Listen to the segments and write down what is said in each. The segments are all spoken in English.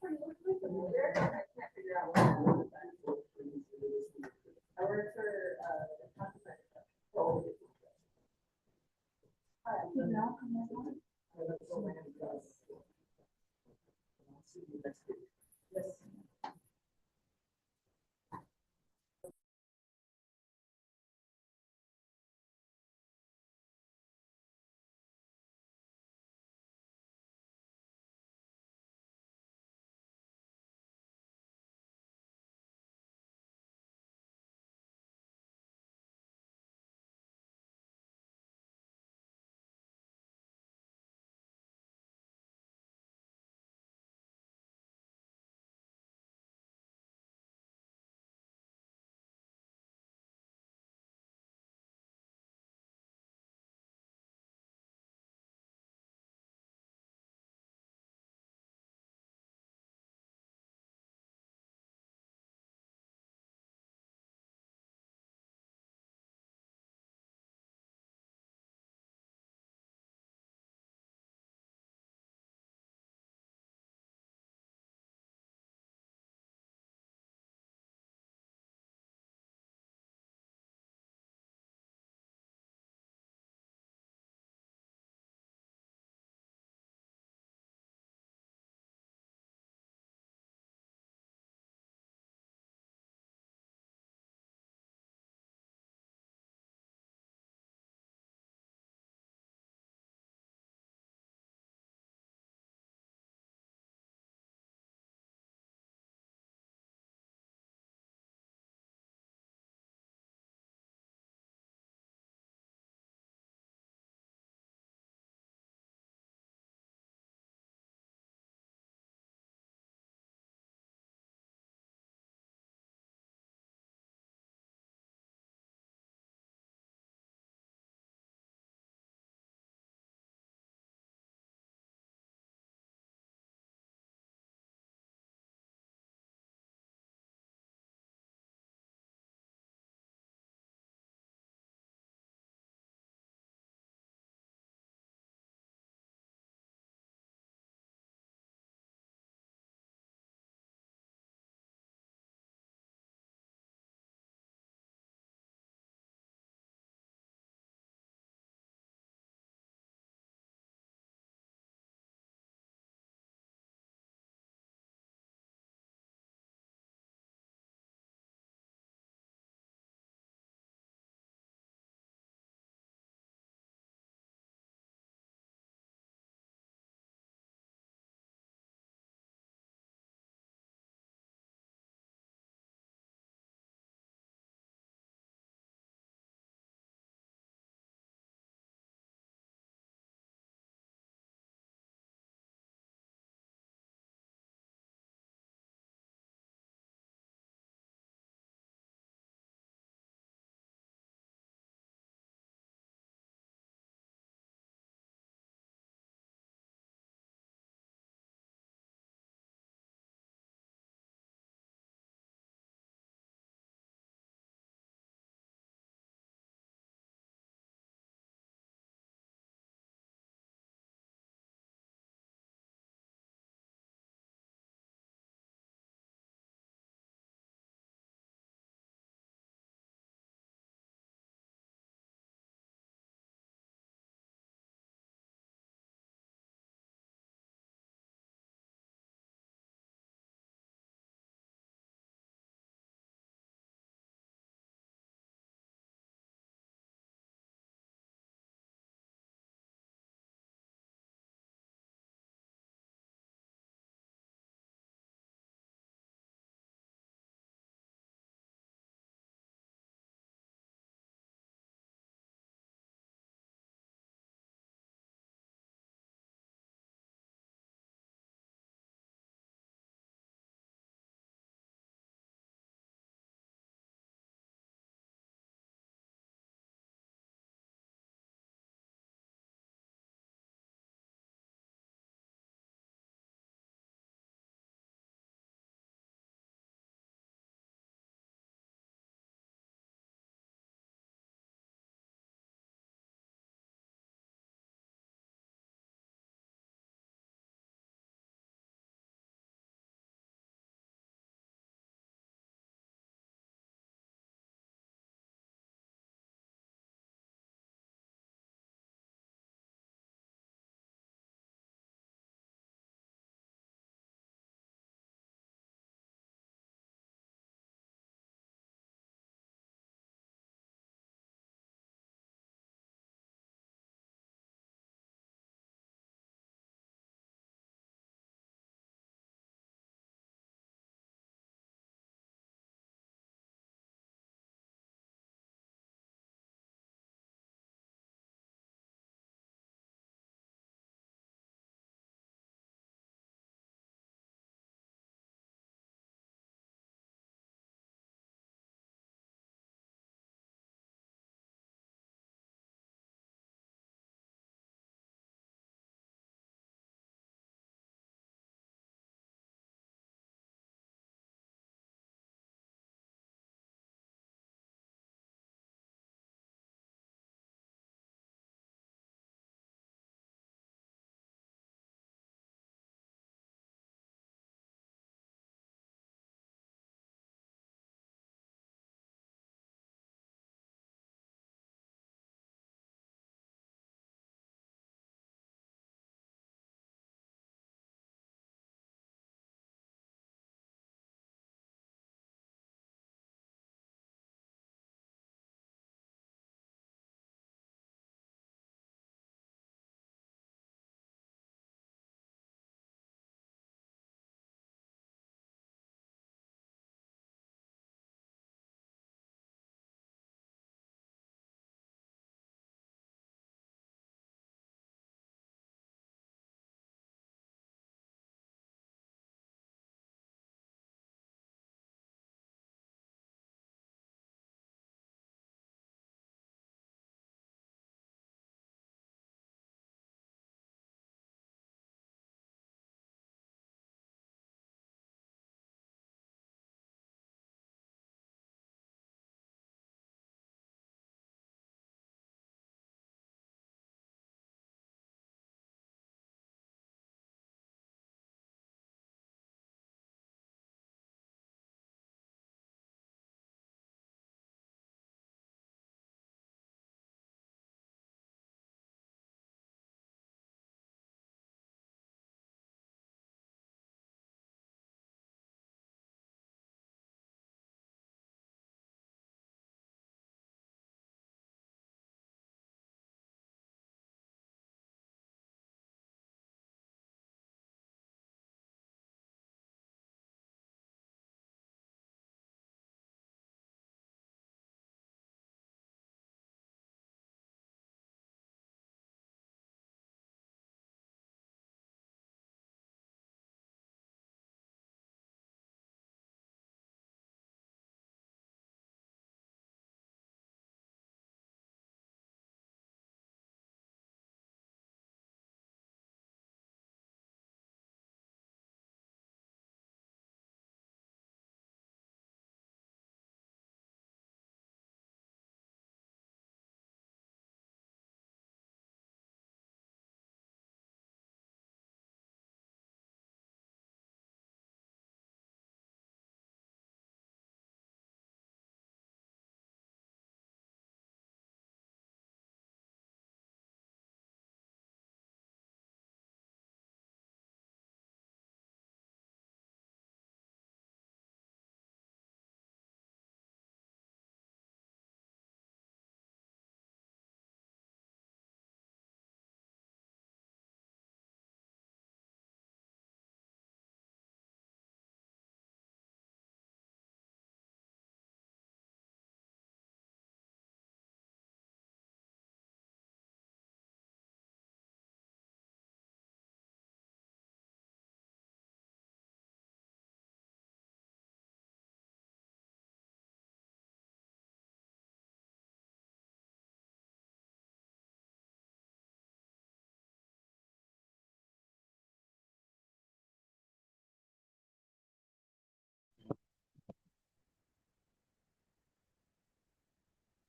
I work for,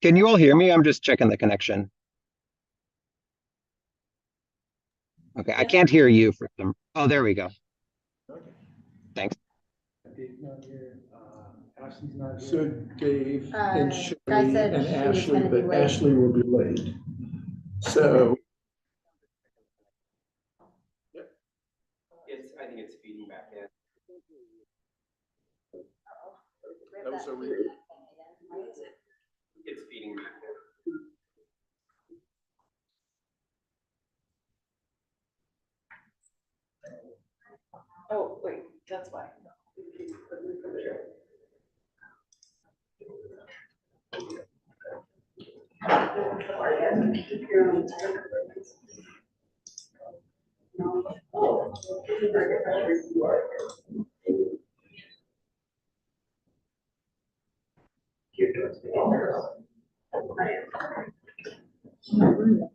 Can you all hear me? I'm just checking the connection. Okay, I can't hear you for some. Oh, there we go. Okay. Thanks. Dave's not here, Ashley's not here. So Dave and Guy Sherry said and she was Ashley, gonna be but late. Ashley will be late. So, I think it's feeding back in. that was a It's feeding back in. Oh, wait, that's why.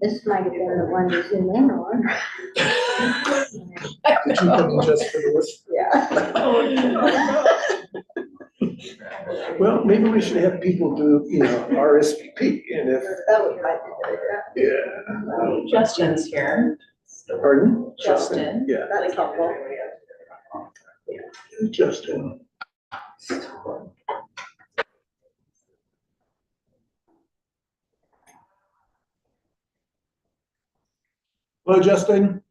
This might have been the one to zoom in on. Did you come in just for this? Yeah. Well, maybe we should have people do, RSVP and if, That would might be good, yeah. Justin's here. Pardon? Justin. Yeah, yeah. That's helpful. Justin. Hello, Justin.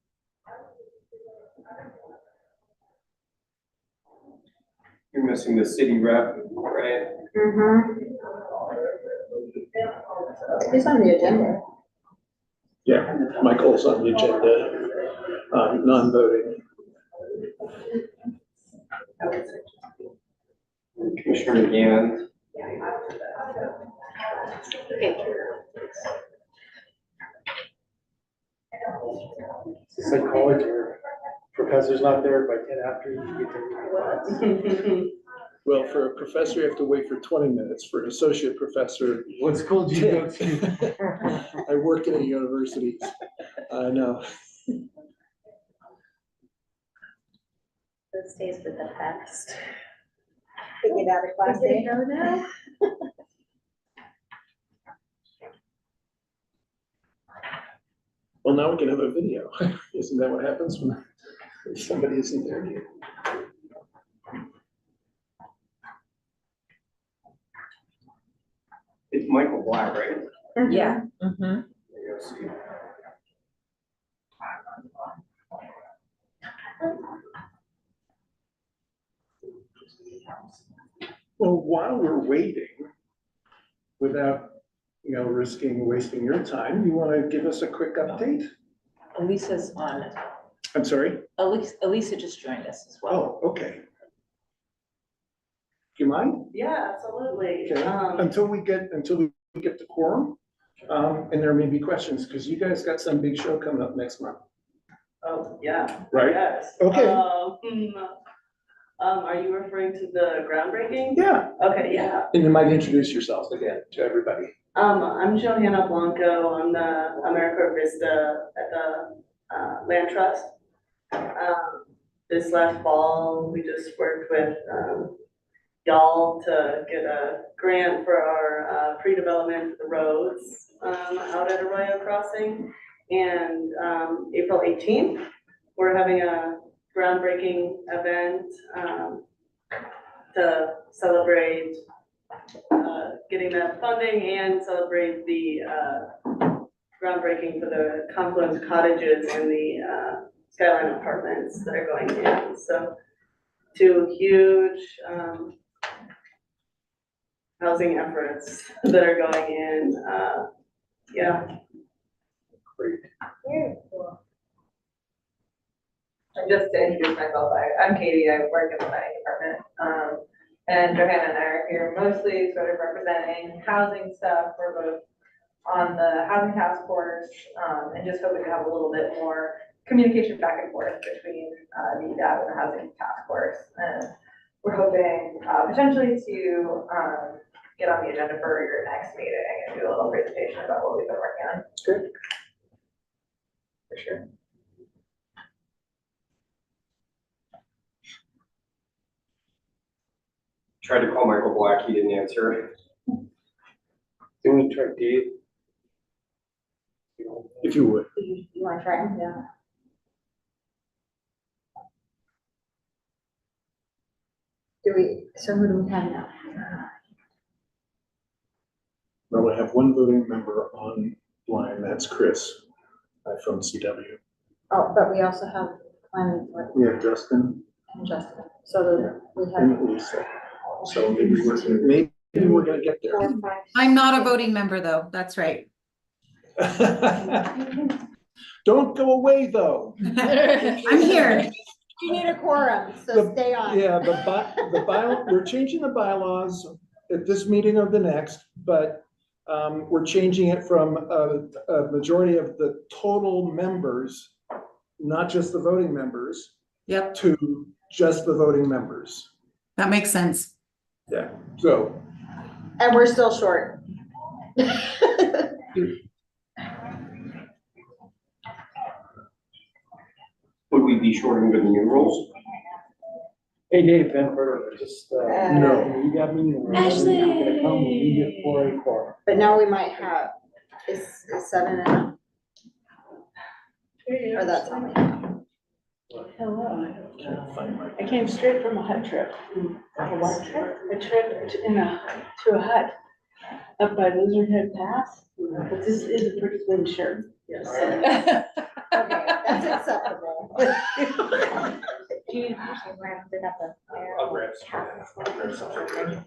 You're missing the city rep, right? Mm-hmm. It's on the agenda. Yeah, Michael's on the agenda, non-voting. Commissioner McGann. Psychology, or professor's not there by 10 after, you get to read the Well, for a professor, you have to wait for 20 minutes. For an associate professor, What school do you go to? I work in a university. I know. Those days with the past. To get out of class day. Go now. Well, now we can have a video. Isn't that what happens when somebody isn't there? It's Michael Black, right? Yeah. Mm-hmm. Well, while we're waiting, without, wasting your time, you want to give us a quick update? Elisa's on. I'm sorry? Elisa just joined us as well. Oh, okay. Do you mind? Yeah, absolutely. Okay, until we get the quorum, and there may be questions, because you guys got some big show coming up next month, Oh, yeah. right? Yes. Okay. Are you referring to the groundbreaking? Yeah, Okay, yeah. and you might introduce yourselves again to everybody. I'm Johanna Blanco. I'm the America Vista at the Land Trust. This last fall, we just worked with y'all to get a grant for our pre-development for the roads out at Arroyo Crossing. And April 18th, we're having a groundbreaking event to celebrate getting that funding and celebrate the groundbreaking for the Confluence Cottages and the Skyline Apartments that are going in. So two huge housing efforts that are going in. Yeah. Great. Very cool. And just to introduce myself, I'm Katie, I work in the planning department. And Johanna and I are here mostly sort of representing housing stuff. We're both on the housing task force, and just hoping to have a little bit more communication back and forth between DDAB and the housing task force. And we're hoping potentially to get on the agenda for your next meeting and do a little presentation about what we've been working on. Good. For sure. Tried to call Michael Black, he didn't answer. Can we try Dave? If you would. You wanna try them? Yeah. So who do we have now? Well, I have one voting member online, that's Chris from CW. Oh, but we also have planning board We have Justin and Justin, so we have and Lisa. So maybe we're gonna get there. 4, 5. I'm not a voting member though, that's right. Don't go away, though. I'm here. You need a quorum, so stay on. Yeah, we're changing the bylaws at this meeting or the next, but we're changing it from a majority of the total members, not just the voting members, Yep, to just the voting members. that makes sense. Yeah, so And we're still short. Would we be short under the new rules? Hey Dave, Ben Furter, just, No. you got me. Ashley. You're gonna come, we need it for a quorum. But now we might have, is 7 enough? Or that's only enough? Hello, can't find my. I came straight from a hut trip. A what trip? A trip to a hut up by Lizard Head Pass, but this is a pretty clean shirt. Yes. Okay, that's acceptable. Do you- I'll grab something.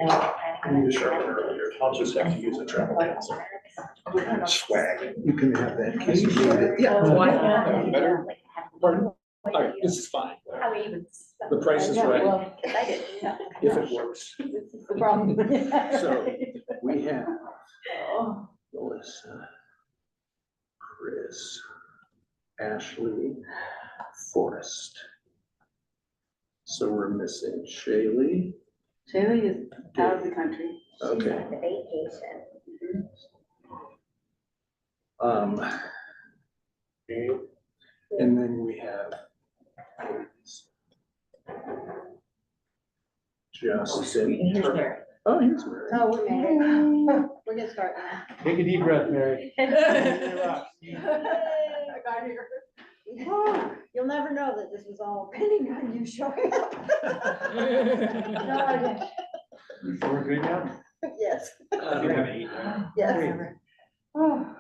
I need to sharpen earlier. I'll just have to use a travel pencil. Swag. You can have that in case you need it. Yeah. Better? Pardon? All right, this is fine. The price is right, Well, if it works. This is the problem. So we have oh, Melissa, Chris, Ashley, Forrest. So we're missing Shaylee. Shaylee is out of the country. Okay. Vacation. And then we have Justin. Here's Mary. Oh, here's Mary. Oh, we made it. We're gonna start now. Take a deep breath, Mary. I got here. You'll never know that this was all depending on you showing up. No, I didn't. So we're good now? Yes, You have 8 now. yes. Oh.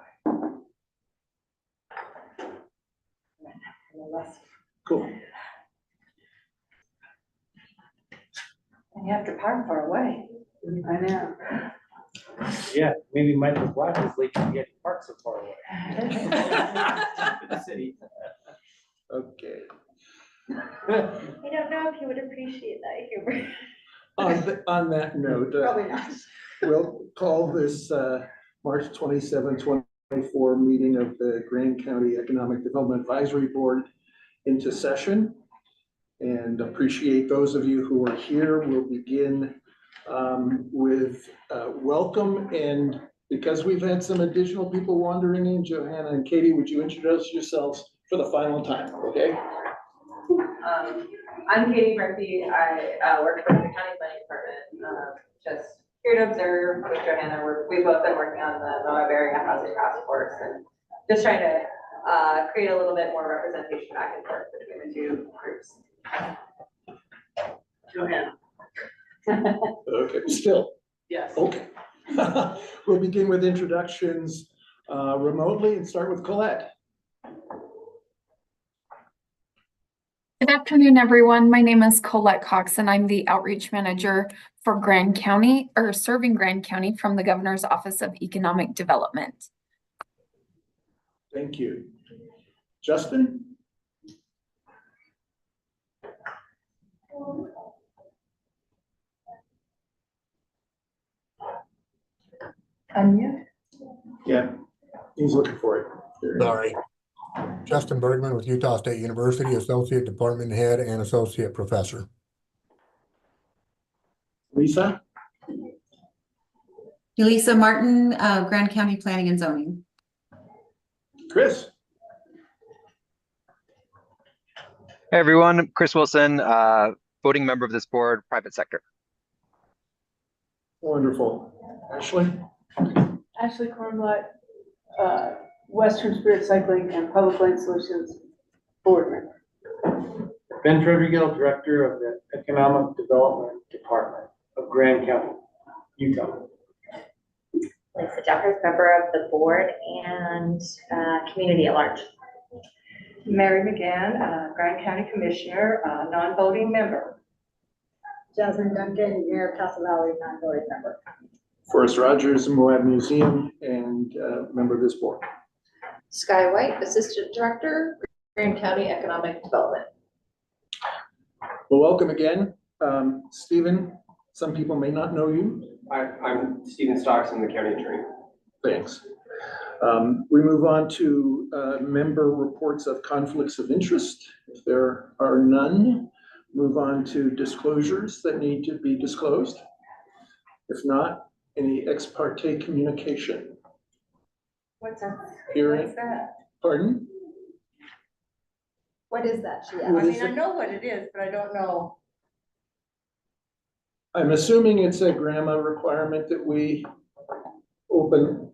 Cool. And you have to park far away. I know. Yeah, maybe Michael Black is late to get parked so far away. The city. Okay. I don't know if you would appreciate that humor. On that note, Probably not. we'll call this March 27, 2024 meeting of the Grand County Economic Development Advisory Board into session. And appreciate those of you who are here. We'll begin with welcome. And because we've had some additional people wandering in, Johanna and Katie, would you introduce yourselves for the final time, okay? I'm Katie Murphy. I work for the county planning department. Just here to observe with Johanna. We've both been working on the Moab area housing task force and just trying to create a little bit more representation back and forth between the two groups. Johanna, Okay, still, yes. okay. We'll begin with introductions remotely and start with Colette. Good afternoon, everyone. My name is Colette Cox, and I'm the outreach manager for Grand County, or serving Grand County from the Governor's Office of Economic Development. Thank you. Justin? Unmute. Yeah, he's looking for it. There. Sorry. Justin Bergman with Utah State University, Associate Department Head and Associate Professor. Lisa? Elisa Martin, Grand County Planning and Zoning. Chris? Hey everyone, Chris Wilson, voting member of this board, private sector. Wonderful. Ashley? Ashley Kornblatt, Western Spirit Cycling and Public Land Solutions Board Member. Ben Frederick, Director of the Economic Development Department of Grand County, Utah. Lisa Jeffers, member of the board and community at large. Mary McGann, Grand County Commissioner, non-voting member. Jasmine Duncan, Mayor of Castle Valley, non-voting member. Forrest Rogers, Moab Museum, and member of this board. Sky White, Assistant Director, Grand County Economic Development. Well, welcome again. Stephen, some people may not know you. I'm Stephen Stocks, I'm the county attorney. Thanks. We move on to member reports of conflicts of interest. If there are none, move on to disclosures that need to be disclosed. If not, any ex parte communication. What's that? Hearing. What's that? Pardon? What is that? She What I asked. is mean, I it? know what it is, but I don't know. I'm assuming it's a grandma requirement that we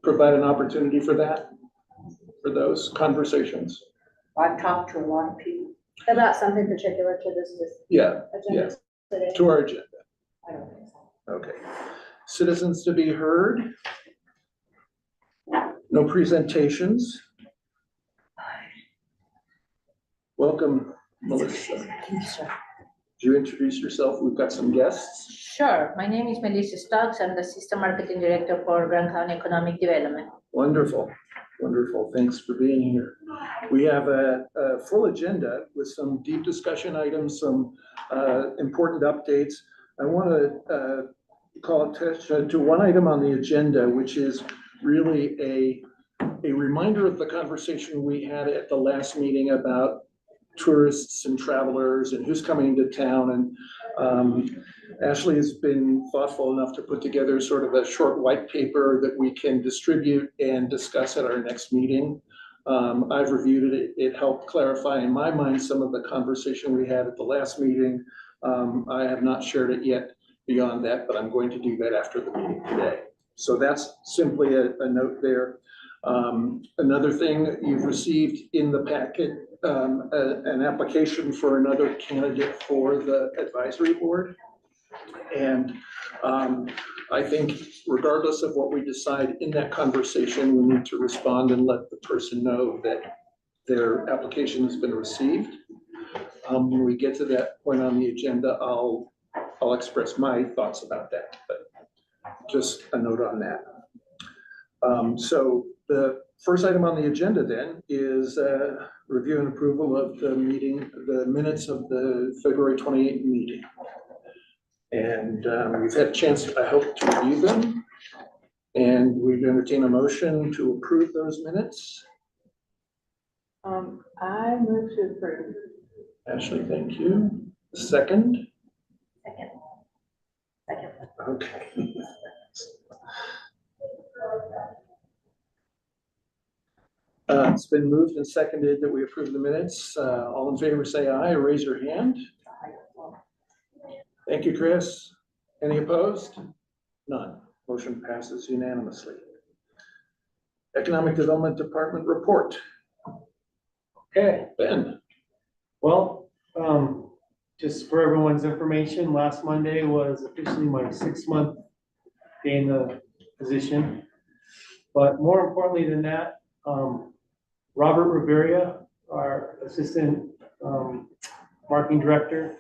provide an opportunity for that, for those conversations. I've talked to a lot of people. About something particular to this Yeah, agenda today. to our agenda. I don't think so. Okay. Citizens to be heard. No presentations. Welcome, Melissa. Could you introduce yourself? We've got some guests. Sure. My name is Melissa Stocks. I'm the System Marketing Director for Grand County Economic Development. Wonderful, wonderful. Thanks for being here. We have a full agenda with some deep discussion items, some important updates. I want to call attention to one item on the agenda, which is really a reminder of the conversation we had at the last meeting about tourists and travelers and who's coming to town. And Ashley has been thoughtful enough to put together sort of a short white paper that we can distribute and discuss at our next meeting. I've reviewed it. It helped clarify in my mind some of the conversation we had at the last meeting. I have not shared it yet beyond that, but I'm going to do that after the meeting today. So that's simply a note there. Another thing, you've received in the packet an application for another candidate for the advisory board. And I think regardless of what we decide in that conversation, we need to respond and let the person know that their application has been received. When we get to that point on the agenda, I'll express my thoughts about that, but just a note on that. So the first item on the agenda then is review and approval of the minutes of the February 28th meeting. And we've had a chance, I hope, to review them. And we'd entertain a motion to approve those minutes. I move to approve. Ashley, thank you. Second? Second. Okay. It's been moved and seconded that we approve the minutes. All in favor, say aye or raise your hand. Thank you, Chris. Any opposed? None. Motion passes unanimously. Economic Development Department report. Okay. Ben. Well, just for everyone's information, last Monday was officially my 6-month day in the position. But more importantly than that, Robert Riveria, our Assistant Marketing Director,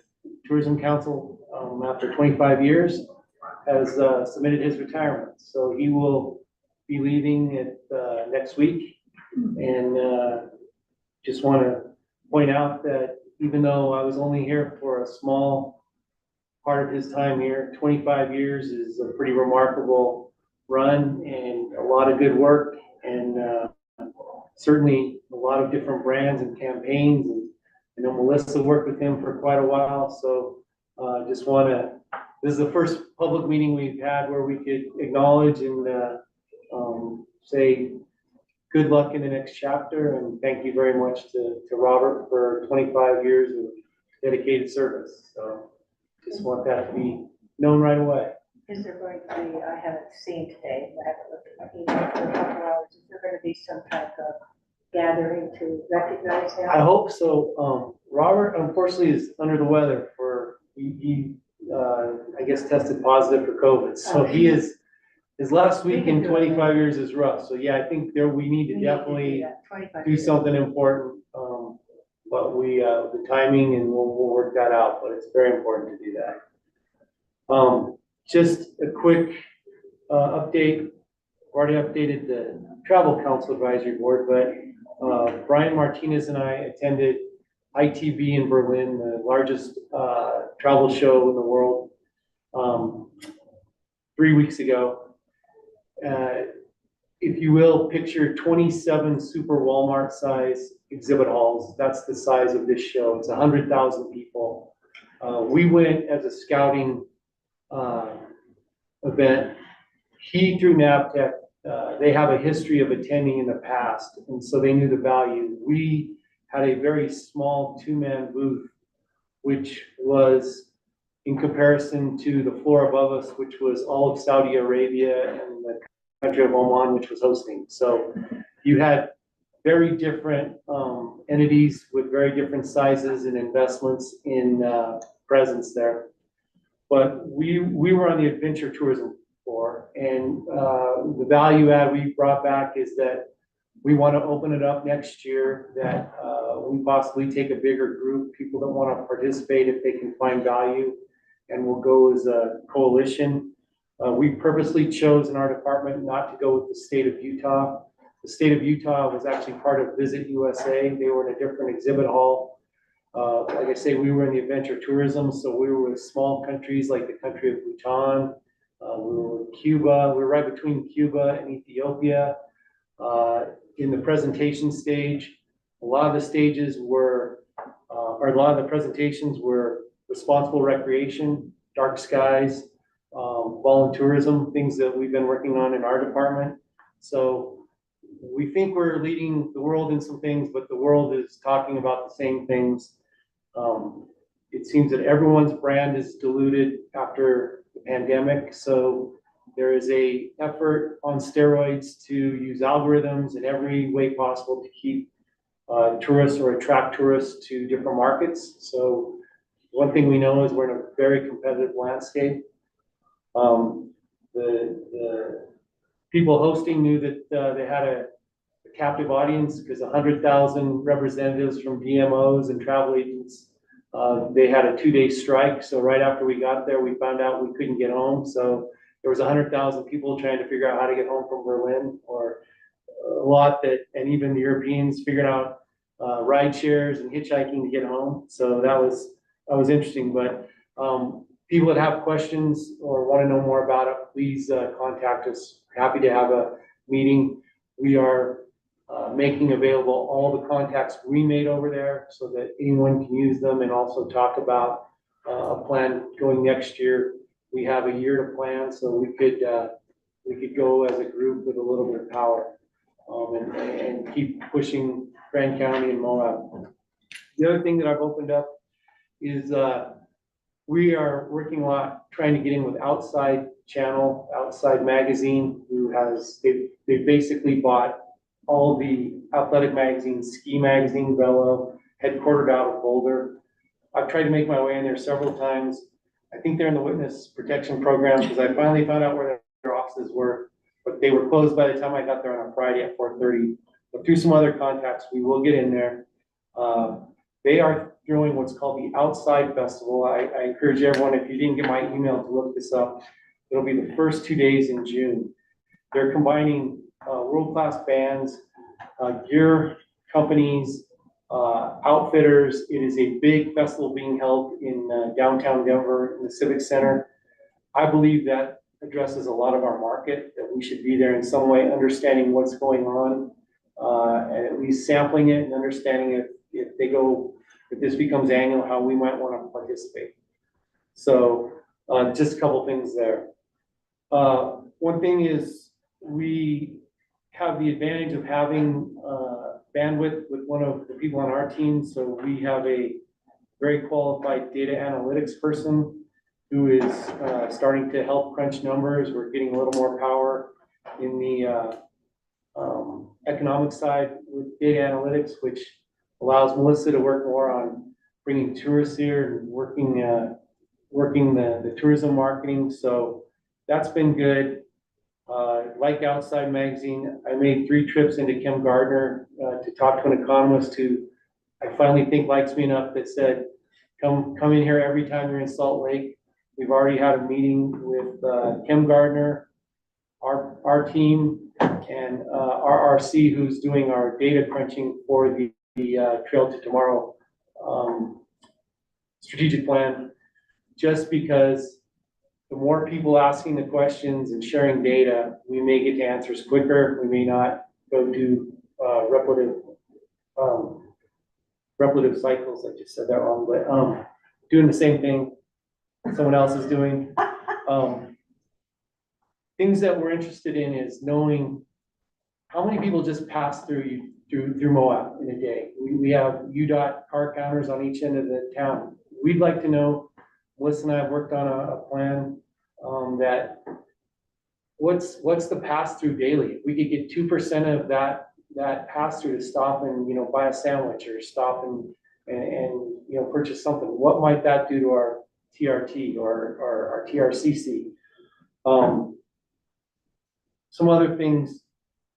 Tourism Council, after 25 years, has submitted his retirement. So he will be leaving it next week. And just want to point out that even though I was only here for a small part of his time here, 25 years is a pretty remarkable run and a lot of good work, and certainly a lot of different brands and campaigns. And I know Melissa worked with him for quite a while, so just want to, this is the first public meeting we've had where we could acknowledge and say good luck in the next chapter, and thank you very much to Robert for 25 years of dedicated service. So just want that to be known right away. Is there going to be, I haven't seen today, I haven't looked at my email for a couple hours, is there going to be some type of gathering to recognize him? I hope so. Robert unfortunately is under the weather he I guess tested positive for COVID. So he is, his last week in 25 years is rough. So yeah, I think we need to definitely do something important. But the timing and we'll work that out, but it's very important to do that. Just a quick update. Already updated the Travel Council Advisory Board, but Brian Martinez and I attended ITB in Berlin, the largest travel show in the world, 3 weeks ago. If you will, picture 27 super Walmart size exhibit halls. That's the size of this show. It's 100,000 people. We went as a scouting event. He, through NAVTEC, they have a history of attending in the past, and so they knew the value. We had a very small two-man booth, which was in comparison to the floor above us, which was all of Saudi Arabia and the country of Oman, which was hosting. So you had very different entities with very different sizes and investments in presence there. But we were on the adventure tourism floor, and the value add we brought back is that we want to open it up next year, that we possibly take a bigger group, people that want to participate if they can find value, and we'll go as a coalition. We purposely chose in our department not to go with the state of Utah. The state of Utah was actually part of Visit USA. They were in a different exhibit hall. Like I say, we were in the adventure tourism, so we were with small countries like the country of Bhutan. We were with Cuba. We were right between Cuba and Ethiopia. In the presentation stage, a lot of the stages were, or a lot of the presentations were responsible recreation, dark skies, volunteerism, things that we've been working on in our department. So we think we're leading the world in some things, but the world is talking about the same things. It seems that everyone's brand is diluted after the pandemic. So there is a effort on steroids to use algorithms in every way possible to keep tourists or attract tourists to different markets. So one thing we know is we're in a very competitive landscape. The people hosting knew that they had a captive audience because 100,000 representatives from DMOs and travel agents, they had a 2-day strike. So right after we got there, we found out we couldn't get home. So there was 100,000 people trying to figure out how to get home from Berlin, or a lot that, and even the Europeans figured out ride shares and hitchhiking to get home. So that was interesting. But people that have questions or want to know more about it, please contact us. Happy to have a meeting. We are making available all the contacts we made over there so that anyone can use them, and also talk about a plan going next year. We have a year to plan, so we could go as a group with a little bit of power, and keep pushing Grand County and Moab. The other thing that I've opened up is we are working a lot trying to get in with Outside Channel, Outside Magazine, who has, they basically bought all the athletic magazines, Ski Magazine, Velo, headquartered out of Boulder. I've tried to make my way in there several times. I think they're in the witness protection program because I finally found out where their offices were, but they were closed by the time I got there on a Friday at 4:30. But through some other contacts, we will get in there. They are throwing what's called the Outside Festival. I encourage everyone, if you didn't get my email, to look this up. It'll be the first 2 days in June. They're combining world-class bands, gear companies, outfitters. It is a big festival being held in downtown Denver in the Civic Center. I believe that addresses a lot of our market, that we should be there in some way, understanding what's going on, and at least sampling it and understanding if this becomes annual, how we might want to participate. So just a couple things there. One thing is we have the advantage of having bandwidth with one of the people on our team. So we have a very qualified data analytics person who is starting to help crunch numbers. We're getting a little more power in the economic side with data analytics, which allows Melissa to work more on bringing tourists here and working the tourism marketing. So that's been good. Like Outside Magazine, I made 3 trips into Kem Gardner to talk to an economist who I finally think likes me enough that said, come in here every time you're in Salt Lake. We've already had a meeting with Kem Gardner, our team, and RRC, who's doing our data crunching for the Trail to Tomorrow strategic plan, just because the more people asking the questions and sharing data, we may get to answers quicker. We may not go to repetitive cycles. I just said that wrong, but doing the same thing someone else is doing. Things that we're interested in is knowing how many people just pass through Moab in a day. We have UDOT car counters on each end of the town. We'd like to know. Melissa and I have worked on a plan that what's the pass through daily? If we could get 2% of that pass through to stop and buy a sandwich or stop and purchase something, what might that do to our TRT or our TRCC? Some other things,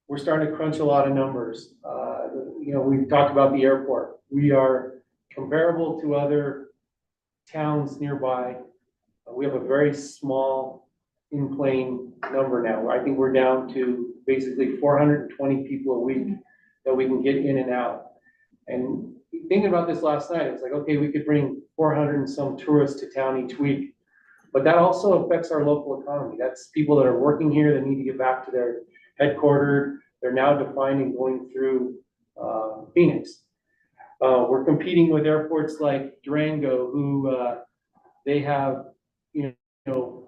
we're starting to crunch a lot of numbers. We've talked about the airport. We are comparable to other towns nearby. We have a very small in-plane number now. I think we're down to basically 420 people a week that we can get in and out. And thinking about this last night, it's like, okay, we could bring 400 and some tourists to town each week, but that also affects our local economy. That's people that are working here that need to get back to their headquarters. They're now defined and going through Phoenix. We're competing with airports like Durango, who they have,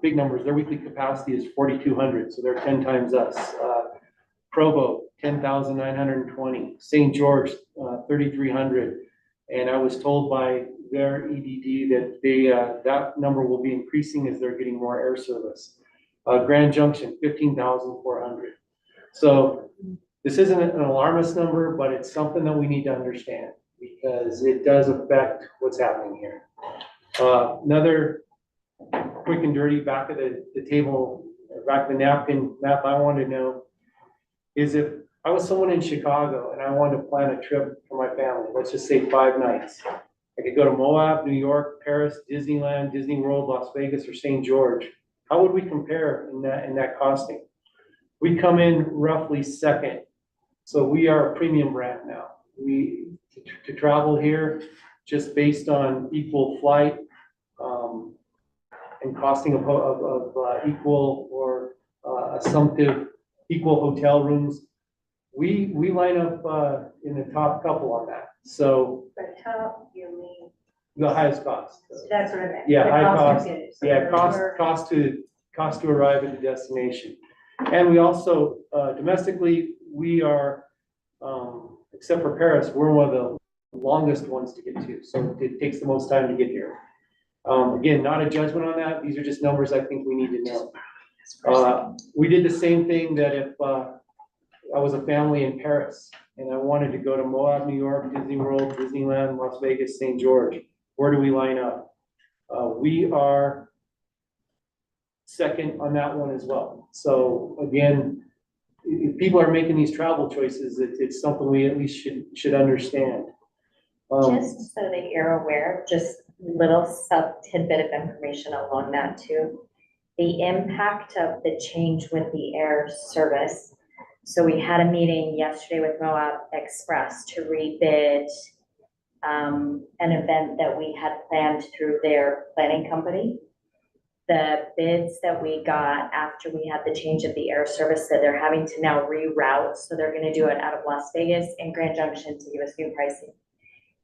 big numbers. Their weekly capacity is 4,200, so they're 10 times us. Provo, 10,920. St. George, 3,300. And I was told by their EDD that that number will be increasing as they're getting more air service. Grand Junction, 15,400. So this isn't an alarmist number, but it's something that we need to understand because it does affect what's happening here. Another quick and dirty back of the table, back of the napkin map I wanted to know is if I was someone in Chicago and I wanted to plan a trip for my family, let's just say 5 nights. I could go to Moab, New York, Paris, Disneyland, Disney World, Las Vegas, or St. George. How would we compare in that costing? We come in roughly second. So we are a premium brand now. To travel here, just based on equal flight and costing of equal or assumptive equal hotel rooms, we line up in the top couple on that. So The top, you mean, the highest cost. that's what I meant. Yeah, The high cost cost. to get it. So Yeah, we're- cost to arrive at the destination. And we also, domestically, we are, except for Paris, we're one of the longest ones to get to. So it takes the most time to get here. Again, not a judgment on that. These are just numbers I think we need to know. We did the same thing that if I was a family in Paris and I wanted to go to Moab, New York, Disney World, Disneyland, Las Vegas, St. George, where do we line up? We are second on that one as well. So again, if people are making these travel choices, it's something we at least should understand. Just so that you're aware, just little sub tidbit of information along that too. The impact of the change with the air service. So we had a meeting yesterday with Moab Express to rebid an event that we had planned through their planning company. The bids that we got after we had the change of the air service that they're having to now reroute, so they're gonna do it out of Las Vegas and Grand Junction to give us new pricing,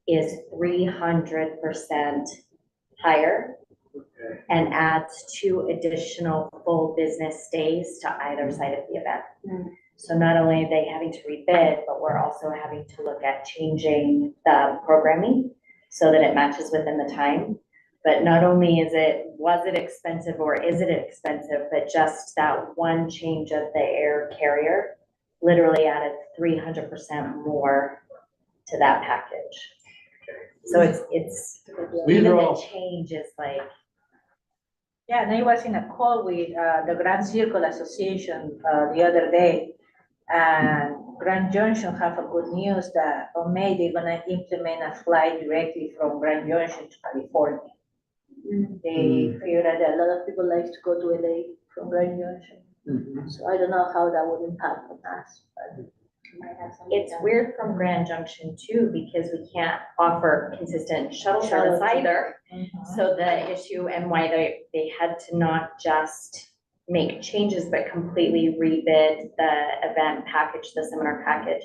is 300% higher and adds 2 additional full business days to either side of the event. So not only are they having to rebid, but we're also having to look at changing the programming so that it matches within the time. But not only was it expensive or is it expensive, but just that one change of the air carrier literally added 300% more to that package. So it's, These even are the all- change is like, Yeah, and I was in a call with the Grand Circle Association the other day. And Grand Junction have a good news that on May, they're gonna implement a flight directly from Grand Junction to California. They figured out that a lot of people like to go to LA from Grand Junction. So I don't know how that would impact on us, but we might have some. it's weird from Grand Junction too, because we can't offer consistent shuttle service either. So the issue and why they had to not just make changes, but completely rebid the event package, the seminar package,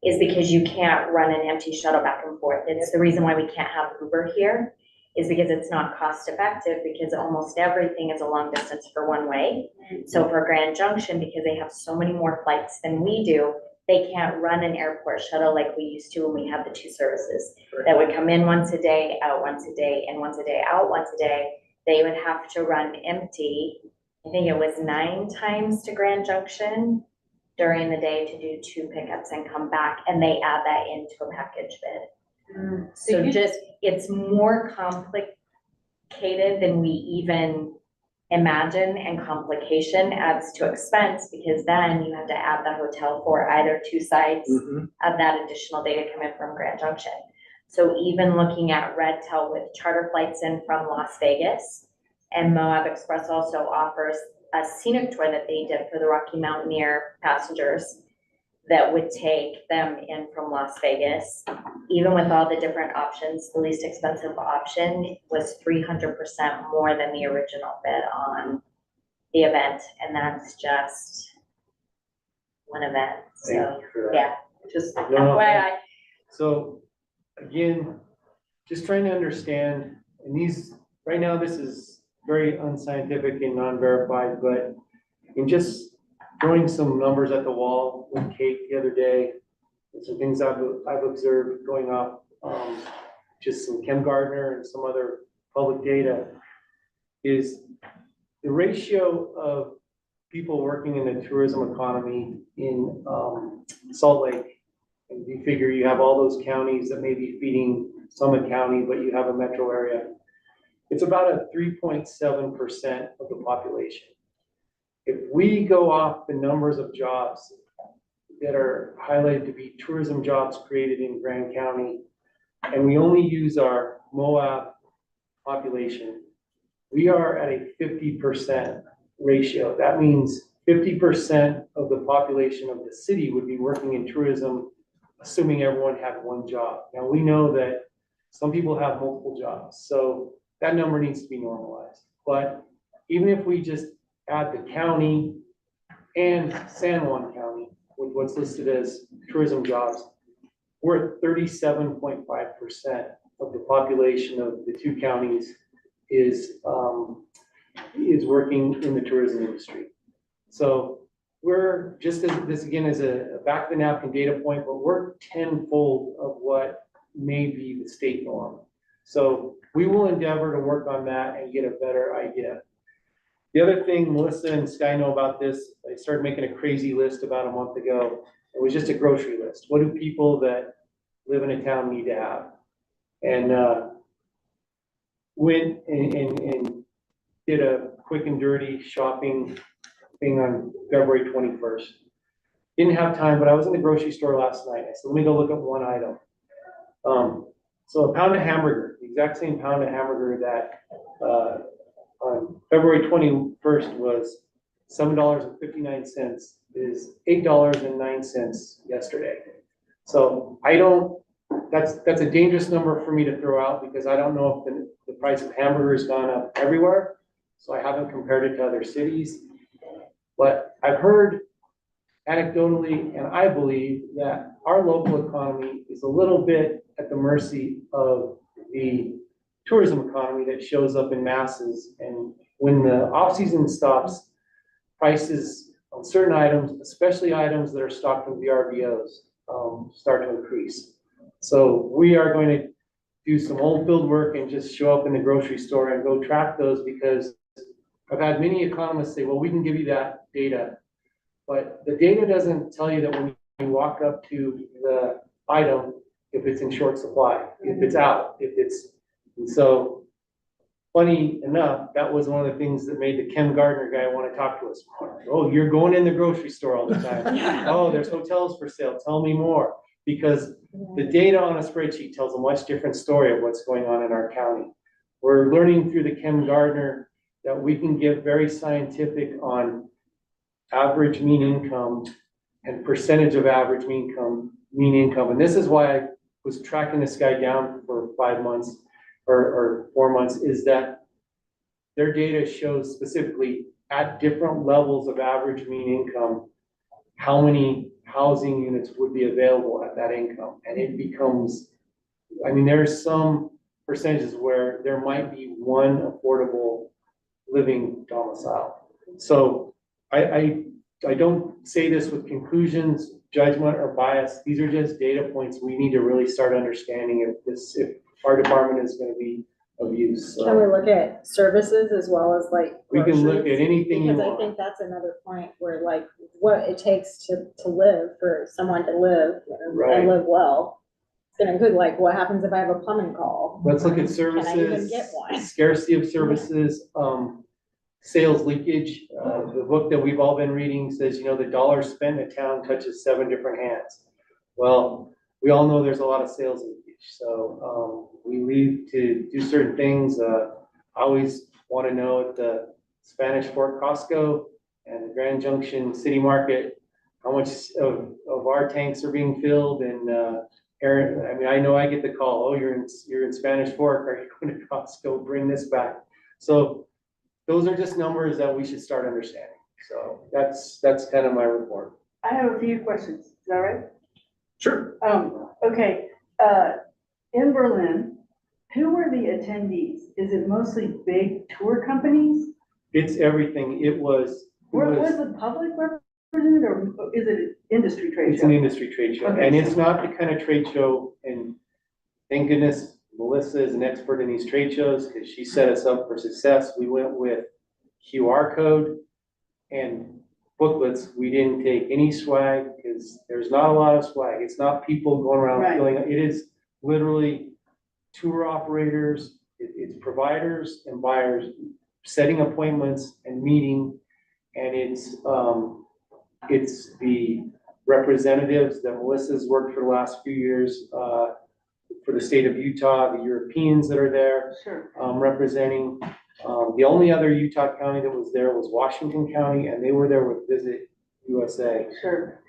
is because you can't run an empty shuttle back and forth. It's the reason why we can't have Uber here, is because it's not cost effective, because almost everything is a long distance for one way. So for Grand Junction, because they have so many more flights than we do, they can't run an airport shuttle like we used to when we had the two services that would come in once a day, out once a day, and once a day, out once a day. They would have to run empty. I think it was 9 times to Grand Junction during the day to do 2 pickups and come back, and they add that into a package bid. So just, it's more complicated than we even imagine, and complication adds to expense, because then you have to add the hotel for either 2 sites of that additional day to come in from Grand Junction. So even looking at Red Tail with charter flights in from Las Vegas, and Moab Express also offers a scenic tour that they did for the Rocky Mountaineer passengers that would take them in from Las Vegas. Even with all the different options, the least expensive option was 300% more than the original bid on the event, and that's just one event. Thank So, you for that. yeah, just No, FYI. So again, just trying to understand, and these, right now, this is very unscientific and non-verified, but in just throwing some numbers at the wall with Kate the other day, and some things I've observed going up, just some Kem Gardner and some other public data, is the ratio of people working in the tourism economy in Salt Lake. And you figure you have all those counties that may be feeding Summit County, but you have a metro area. It's about a 3.7% of the population. If we go off the numbers of jobs that are highlighted to be tourism jobs created in Grand County, and we only use our Moab population, we are at a 50% ratio. That means 50% of the population of the city would be working in tourism, assuming everyone had one job. Now, we know that some people have multiple jobs, so that number needs to be normalized. But even if we just add the county and San Juan County with what's listed as tourism jobs, we're at 37.5% of the population of the 2 counties is working in the tourism industry. So we're just, as this again is a back of the napkin data point, but we're tenfold of what may be the state norm. So we will endeavor to work on that and get a better idea. The other thing, Melissa and Sky know about this, I started making a crazy list about a month ago. It was just a grocery list. What do people that live in a town need to have? And went and did a quick and dirty shopping thing on February 21st. Didn't have time, but I was in the grocery store last night. I said, let me go look at one item. So a pound of hamburger, the exact same pound of hamburger that on February 21st was $7.59 is $8.09 yesterday. So I don't, that's a dangerous number for me to throw out, because I don't know if the price of hamburger has gone up everywhere. So I haven't compared it to other cities, but I've heard anecdotally, and I believe that our local economy is a little bit at the mercy of the tourism economy that shows up in masses. And when the off season stops, prices on certain items, especially items that are stocked in VRBOs, start to increase. So we are going to do some old field work and just show up in the grocery store and go track those, because I've had many economists say, well, we can give you that data. But the data doesn't tell you that when you walk up to the item, if it's in short supply, if it's out, and so funny enough, that was one of the things that made the Ken Gardner guy want to talk to us more. Oh, you're going in the grocery store all the time. Oh, there's hotels for sale. Tell me more. Because the data on a spreadsheet tells a much different story of what's going on in our county. We're learning through the Ken Gardner that we can get very scientific on average mean income and percentage of average mean income. And this is why I was tracking this guy down for 5 months or 4 months, is that their data shows specifically at different levels of average mean income, how many housing units would be available at that income. And it becomes, I mean, there's some percentages where there might be one affordable living domicile. So I don't say this with conclusions, judgment, or bias. These are just data points we need to really start understanding if our department is gonna be of use. Can we look at services as well as like? We can look groceries? at anything you Because I want. think that's another point where like what it takes to live, for someone to live Right. and live well. It's gonna include like, what happens if I have a plumbing call? Let's look at Can I even services, get one? scarcity of services, sales leakage. The book that we've all been reading says, you know, the dollar spent in a town touches 7 different hands. Well, we all know there's a lot of sales leakage. So we leave to do certain things. I always want to know at the Spanish Fork Costco and the Grand Junction City Market, how much of our tanks are being filled. And Aaron, I mean, I know I get the call, oh, you're in Spanish Fork, are you going to Costco, bring this back? So those are just numbers that we should start understanding. So that's kind of my report. I have a few questions. Is that right? Sure. Okay, in Berlin, who were the attendees? Is it mostly big tour companies? It's everything. It was Was the public represented, or is it an industry trade it's show? an industry trade show, Okay. and it's not the kind of trade show, and thank goodness Melissa is an expert in these trade shows because she set us up for success. We went with QR code and booklets. We didn't take any swag because there's not a lot of swag. It's not people going around Right. filling it. It is literally tour operators, it's providers and buyers setting appointments and meeting, and it's the representatives that Melissa's worked for the last few years for the state of Utah, the Europeans that are there Sure. representing. The only other Utah county that was there was Washington County, and they were there with Visit USA. Sure.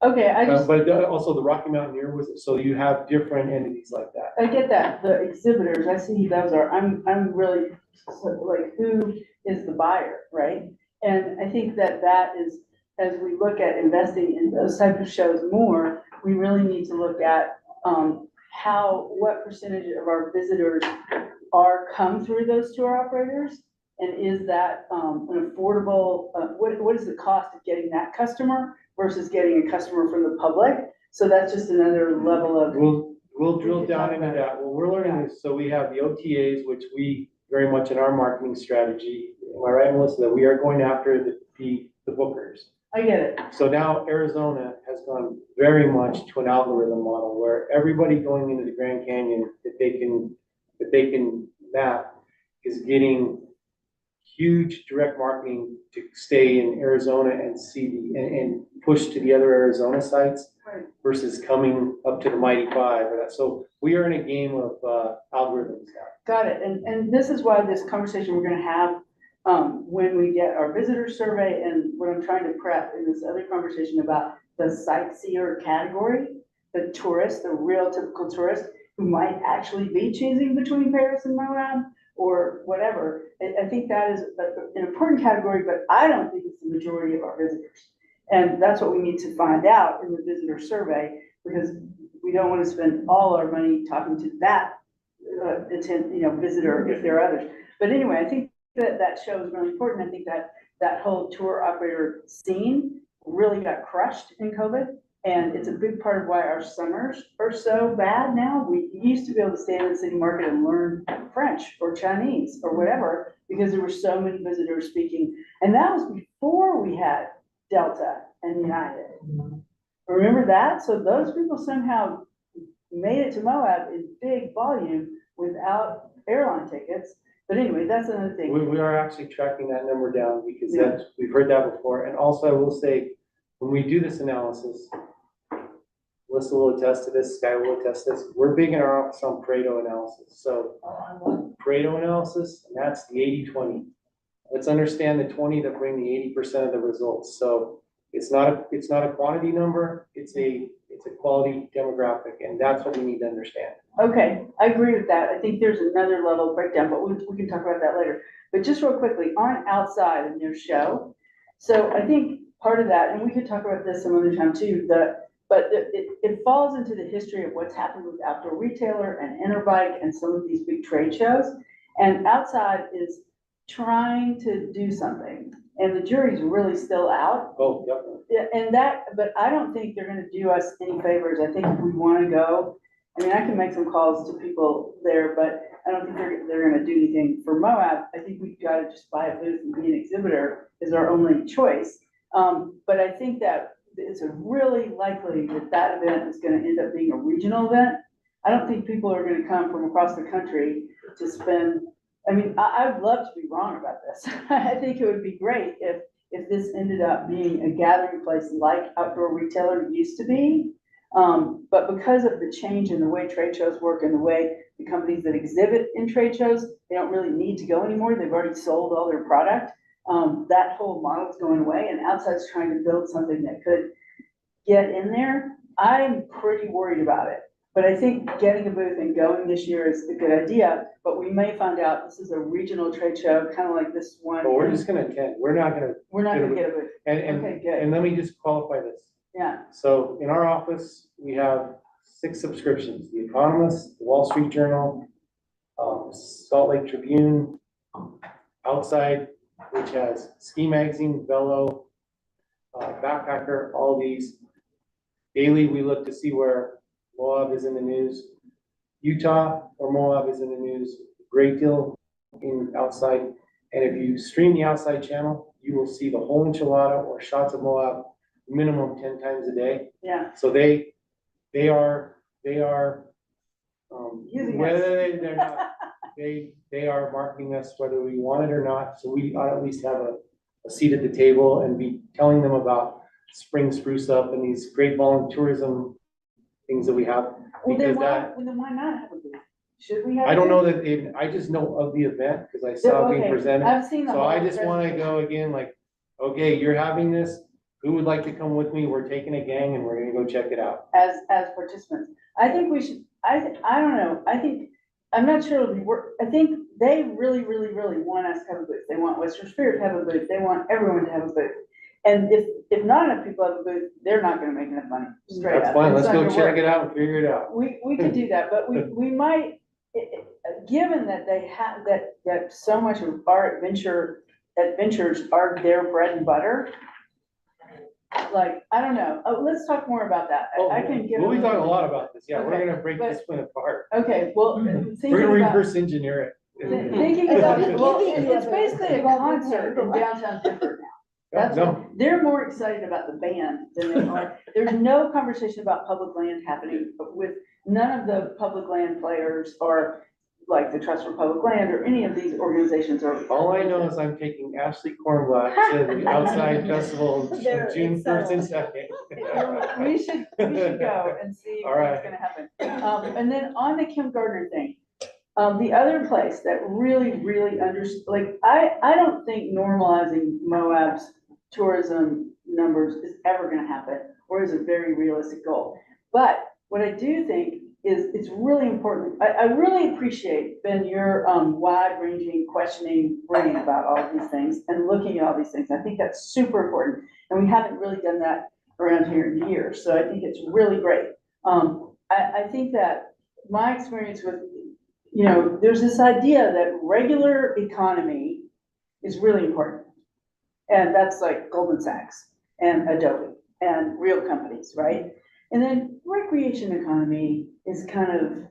Okay, I just, But also the Rocky Mountaineer was, so you have different entities like that. I get that, the exhibitors, I see who those are, I'm really, like, who is the buyer, right? And I think that is, as we look at investing in those type of shows more, we really need to look at, what percentage of our visitors come through those tour operators? And is that, an affordable, what is the cost of getting that customer versus getting a customer from the public? So that's just another level of. We'll drill down into that. What we're learning is, so we have the OTAs, which we very much in our marketing strategy, am I right, Melissa, that we are going after the bookers. I get it. So now Arizona has gone very much to an algorithm model where everybody going into the Grand Canyon that they can map is getting huge direct marketing to stay in Arizona and see and push to the other Arizona sites Right. versus coming up to the Mighty Five or that. So we are in a game of algorithms now. Got it. And this is why this conversation we're gonna have, when we get our visitor survey, and what I'm trying to prep in this other conversation about the sightseer category, the tourist, the real typical tourist, who might actually be choosing between Paris and Moab or whatever. I think that is an important category, but I don't think it's the majority of our visitors. And that's what we need to find out in the visitor survey, because we don't want to spend all our money talking to that visitor if there are others. But anyway, I think that show is really important. I think that whole tour operator scene really got crushed in COVID. And it's a big part of why our summers are so bad now. We used to be able to stay in the city market and learn French or Chinese or whatever, because there were so many visitors speaking. And that was before we had Delta and United. Remember that? So those people somehow made it to Moab in big volume without airline tickets. But anyway, that's another thing. We are actually tracking that number down because Yeah. that's, we've heard that before. And also I will say, when we do this analysis, Melissa will attest to this, Sky will attest to this, we're big in our office on Pareto analysis. So Pareto analysis, and that's the 80-20. Let's understand the 20 that bring the 80% of the results. So it's not a quantity number, it's a quality demographic, and that's what we need to understand. Okay, I agree with that. I think there's another level of breakdown, but we can talk about that later. But just real quickly, on outside of your show, so I think part of that, and we could talk about this some other time too, but it falls into the history of what's happened with Outdoor Retailer and Interbike and some of these big trade shows. And outside is trying to do something, and the jury's really still out. Oh, definitely. Yeah, and that, but I don't think they're gonna do us any favors. I think if we wanna go, I mean, I can make some calls to people there, but I don't think they're gonna do anything for Moab. I think we've gotta just buy a booth and be an exhibitor is our only choice. But I think that it's a really likely that that event is gonna end up being a regional event. I don't think people are gonna come from across the country to spend, I mean, I'd love to be wrong about this. I think it would be great if this ended up being a gathering place like Outdoor Retailer used to be. But because of the change in the way trade shows work and the way the companies that exhibit in trade shows, they don't really need to go anymore. They've already sold all their product. That whole model is going away, and Outside's trying to build something that could get in there. I'm pretty worried about it. But I think getting a booth and going this year is a good idea, but we may find out this is a regional trade show, kind of like this one. But we're just gonna attend, we're not gonna get a booth. And Okay, good. and let me just qualify this. Yeah, So in our office, we have 6 subscriptions: The Economist, The Wall Street Journal, Salt Lake Tribune, Outside, which has Ski Magazine, Velo, Backpacker, all these. Daily, we look to see where Moab is in the news. Utah or Moab is in the news a great deal in Outside. And if you stream the Outside channel, you will see the whole enchilada or shots of Moab minimum 10 times a day. yeah. So they are, Using whether they're not, they are marketing us whether we want it or not. So we ought to at least have a seat at the table and be telling them about Spring Spruce Up and these great volunteerism things that we have. Well, Because then why not have a booth? Should we have? I a don't know booth? that, I just know of the event because I saw it being Okay, presented. I've seen the So whole I just wanna presentation. go again, like, okay, you're having this, who would like to come with me? We're taking a gang and we're gonna go check it out. As participants. I think we should, I don't know, I'm not sure it'll be I think they really want us to have a booth. They want Western Spirit to have a booth. They want everyone to have a booth. And if not enough people have a booth, they're not gonna make enough money, straight up. That's fine, It's let's not go gonna check work. it out and figure it out. We could do that, but we might, given that they have, that so much of our adventures are their bread and butter. Like, I don't know, let's talk more about that. I can give. We'll be talking a lot about this, yeah, we're Okay, gonna break this one apart. Okay, well, We're thinking gonna about, reverse engineer it. thinking about, well, it's basically a concert in downtown Denver now. That's No. what, they're more excited about the band than they are. There's no conversation about public land happening with none of the public land players or like the Trust for Public Land or any of these organizations are. All I know is I'm taking Ashley Kornblatt to the Outside Festival There, June it's 1st and settled. 2nd. We should go and see All what's right. gonna happen. And then on the Kim Gardner thing, the other place that really I don't think normalizing Moab's tourism numbers is ever gonna happen, or is a very realistic goal. But what I do think is it's really important. I really appreciate, Ben, your wide-ranging questioning, brain about all of these things and looking at all these things. I think that's super important. And we haven't really done that around here in years. So I think it's really great. I think that my experience with, there's this idea that regular economy is really important. And that's like Goldman Sachs and Adobe. and real companies, right? And then recreation economy is kind of,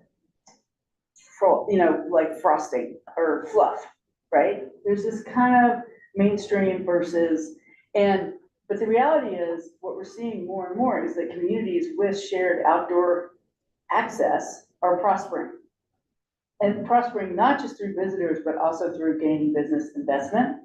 like frosting or fluff, right? There's this kind of mainstream versus, but the reality is, what we're seeing more and more is that communities with shared outdoor access are prospering. And prospering not just through visitors, but also through gaining business investment.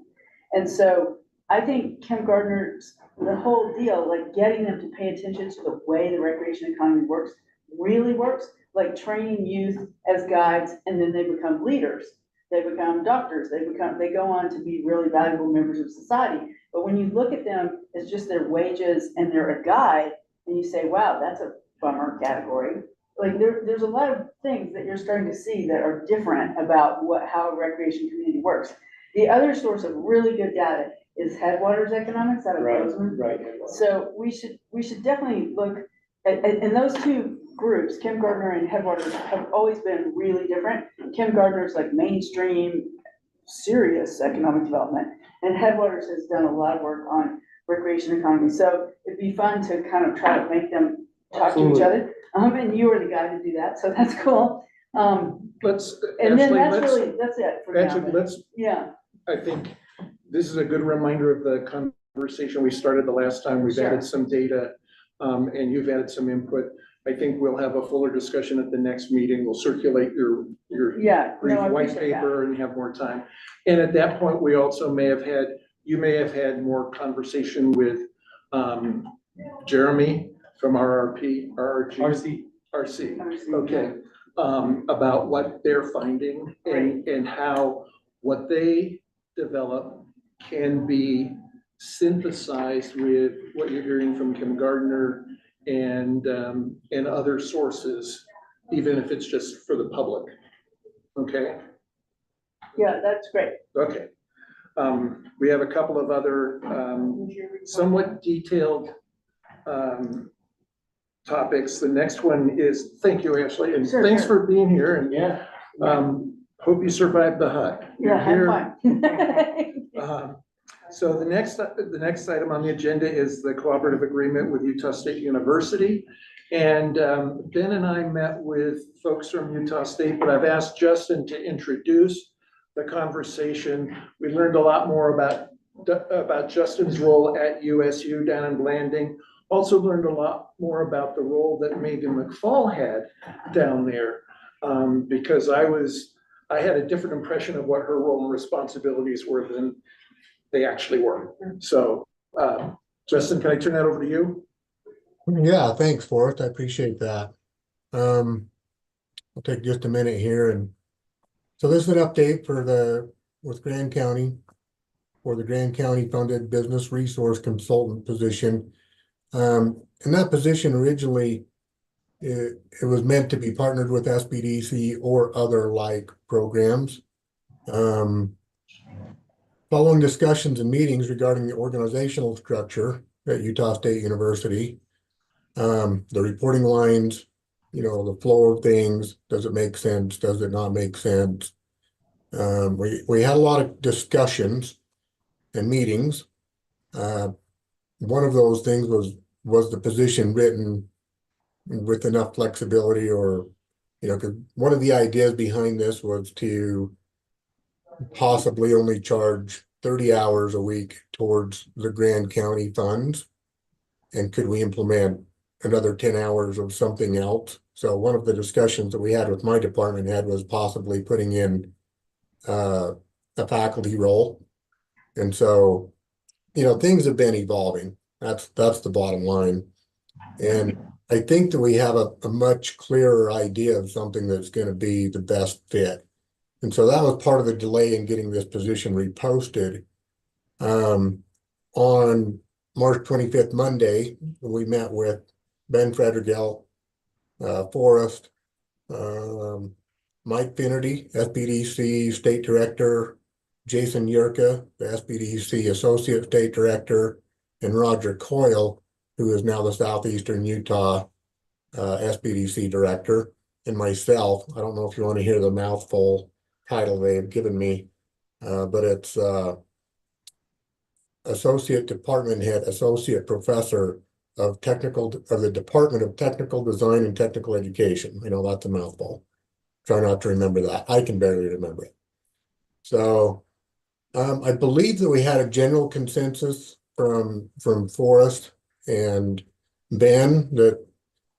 And so I think Kim Gardner's, the whole deal, like getting them to pay attention to the way the recreation economy works, really works, like training youth as guides, and then they become leaders. They become doctors, they go on to be really valuable members of society. But when you look at them as just their wages and they're a guide, and you say, wow, that's a bummer category. Like there's a lot of things that you're starting to see that are different about how a recreation community works. The other source of really good data is Headwaters Economics out of Bozeman. Right. So we should definitely look at, and those two groups, Kim Gardner and Headwaters, have always been really different. Kim Gardner's like mainstream, serious economic development, and Headwaters has done a lot of work on recreation economy. So it'd be fun to kind of try to make them talk to each other. And you were the guy to do that, so that's cool. And then that's it for now. Actually, Yeah. I think this is a good reminder of the conversation we started the last time. We've added some data, and you've added some input. I think we'll have a fuller discussion at the next meeting. We'll circulate your brief white paper and have more time. And at that point, we also you may have had more conversation with Jeremy from RRC, okay, about what they're finding and how what they develop can be synthesized with what you're hearing from Kim Gardner and other sources, even if it's just for the public. Okay? Yeah, that's great. Okay. We have a couple of other somewhat detailed topics. The next one is, thank you, Ashley, and thanks for being here. And hope you survived the hut. Yeah, I'm fine. So the next item on the agenda is the cooperative agreement with Utah State University. And Ben and I met with folks from Utah State, but I've asked Justin to introduce the conversation. We learned a lot more about Justin's role at USU down in Blanding. Also learned a lot more about the role that Megan McFall had down there, because I had a different impression of what her role and responsibilities were than they actually were. So, Justin, can I turn that over to you? Yeah, thanks, Forrest. I appreciate that. I'll take just a minute here. And so this is an update with Grand County for the Grand County funded business resource consultant position. And that position originally, it was meant to be partnered with SBDC or other like programs. Following discussions and meetings regarding the organizational structure at Utah State University, the reporting lines, the flow of things, does it make sense? Does it not make sense? We had a lot of discussions and meetings. One of those things was the position written with enough flexibility, or, because one of the ideas behind this was to possibly only charge 30 hours a week towards the Grand County funds. And could we implement another 10 hours of something else? So one of the discussions that we had with my department head was possibly putting in a faculty role. And so, things have been evolving. That's the bottom line. And I think that we have a much clearer idea of something that's going to be the best fit. And so that was part of the delay in getting this position reposted. On March 25th, Monday, we met with Ben Frederick, Forrest, Mike Finnerty, SBDC State Director, Jason Yurka, the SBDC Associate State Director, and Roger Coyle, who is now the Southeastern Utah SBDC Director, and myself. I don't know if you want to hear the mouthful title they've given me, but it's Associate Department Head, Associate Professor of the Department of Technical Design and Technical Education. I know that's a mouthful. Try not to remember that. I can barely remember it. So I believe that we had a general consensus from Forrest and Ben that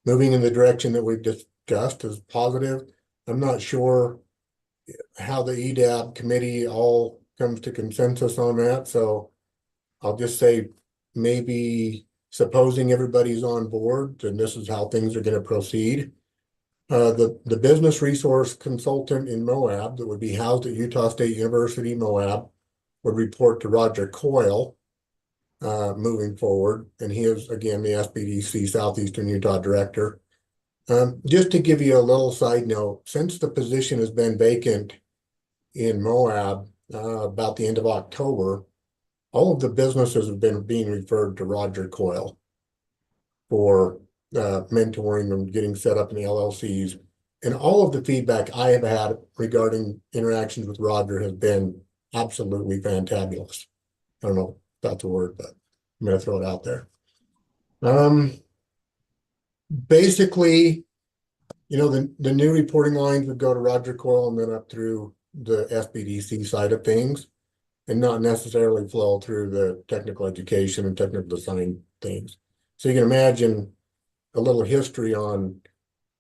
moving in the direction that we've discussed is positive. I'm not sure how the EDAB committee all comes to consensus on that, so I'll just say maybe supposing everybody's on board, then this is how things are going to proceed. The business resource consultant in Moab that would be housed at Utah State University, Moab, would report to Roger Coyle moving forward. And he is, again, the SBDC Southeastern Utah Director. Just to give you a little side note, since the position has been vacant in Moab about the end of October, all of the businesses have been being referred to Roger Coyle for mentoring and getting set up in the LLCs. And all of the feedback I have had regarding interactions with Roger has been absolutely fantabulous. I don't know if that's a word, but I'm going to throw it out there. Basically, you know, the new reporting lines would go to Roger Coyle and then up through the SBDC side of things, and not necessarily flow through the technical education and technical design things. So you can imagine a little history on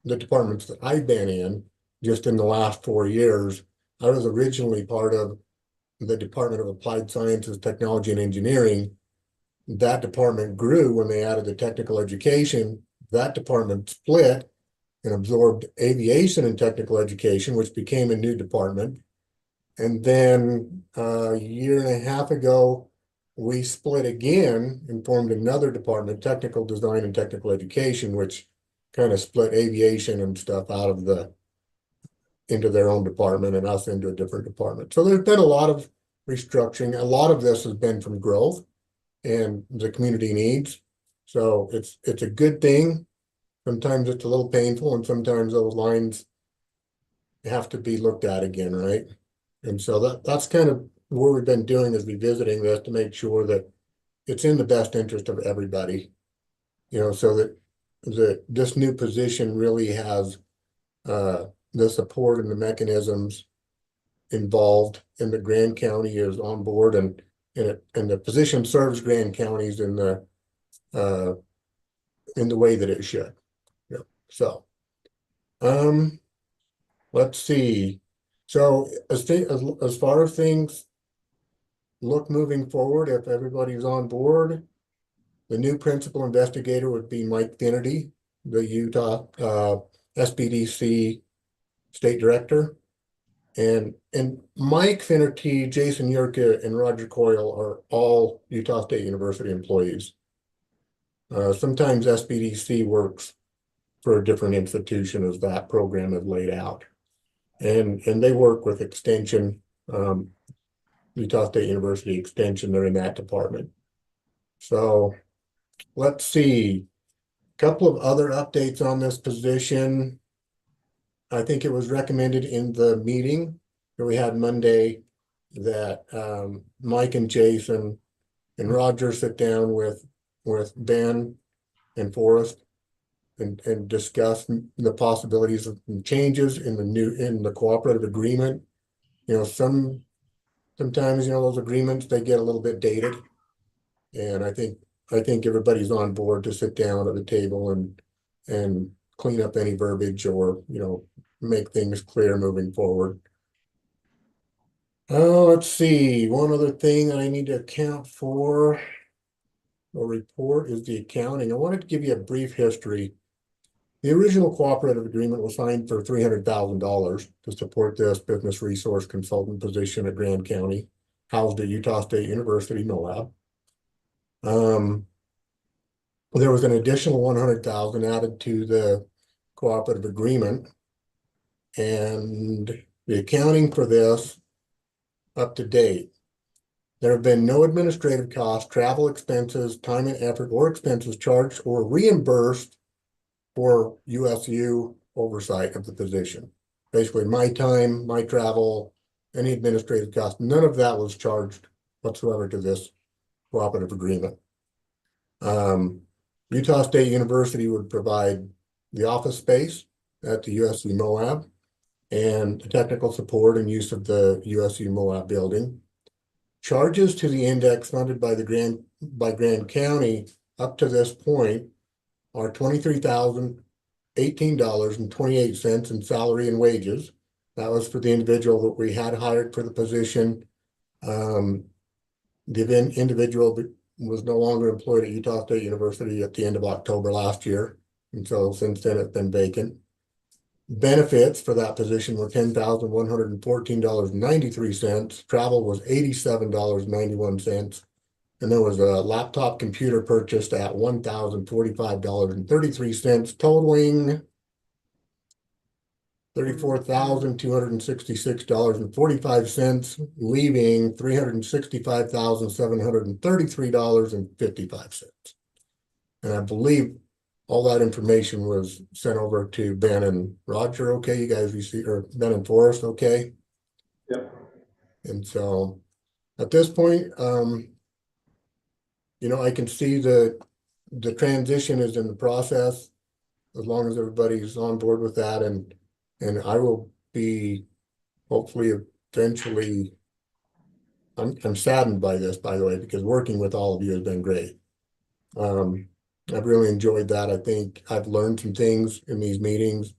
the departments that I've been in just in the last 4 years. I was originally part of the Department of Applied Sciences, Technology, and Engineering. That department grew when they added the technical education. That department split and absorbed aviation and technical education, which became a new department. And then a year and a half ago, we split again and formed another department, technical design and technical education, which kind of split aviation and stuff out of into their own department and us into a different department. So there's been a lot of restructuring. A lot of this has been from growth and the community needs. So it's a good thing. Sometimes it's a little painful, and sometimes those lines have to be looked at again, right? And so that's kind of what we've been doing, is revisiting this to make sure that it's in the best interest of everybody, you know, so that this new position really has the support and the mechanisms involved, and the Grand County is on board, and the position serves Grand Counties in the way that it should. Yeah. So, let's see. So as far as things look moving forward, if everybody's on board, the new principal investigator would be Mike Finnerty, the Utah SBDC State Director. And Mike Finnerty, Jason Yurka, and Roger Coyle are all Utah State University employees. Sometimes SBDC works for a different institution as that program is laid out. And they work with Extension, Utah State University Extension. They're in that department. So let's see. A couple of other updates on this position. I think it was recommended in the meeting that we had Monday that Mike and Jason and Roger sit down with Ben and Forrest and discuss the possibilities of changes in the cooperative agreement. You know, sometimes, you know, those agreements, they get a little bit dated. And I think everybody's on board to sit down at the table and clean up any verbiage, or, you know, make things clear moving forward. Let's see. One other thing that I need to account for or report is the accounting. I wanted to give you a brief history. The original cooperative agreement was signed for $300,000 to support this business resource consultant position at Grand County, housed at Utah State University, Moab. There was an additional $100,000 added to the cooperative agreement, and the accounting for this up to date. There have been no administrative costs, travel expenses, time and effort, or expenses charged or reimbursed for USU oversight of the position. Basically, my time, my travel, any administrative costs, none of that was charged whatsoever to this cooperative agreement. Utah State University would provide the office space at the USU Moab and the technical support and use of the USU Moab building. Charges to the index funded by Grand County up to this point are $23,018.28 in salary and wages. That was for the individual that we had hired for the position. The individual was no longer employed at Utah State University at the end of October last year. And so since then it's been vacant. Benefits for that position were $10,114.93. Travel was $87.91. And there was a laptop computer purchased at $1,045.33, totaling $34,266.45, leaving $365,733.55. And I believe all that information was sent over to Ben and Roger. Okay, you guys received, or Ben and Forrest, okay? Yep. And so at this point, you know, I can see the transition is in the process, as long as everybody's on board with that, and I will be hopefully eventually. I'm saddened by this, by the way, because working with all of you has been great. I've really enjoyed that. I think I've learned some things in these meetings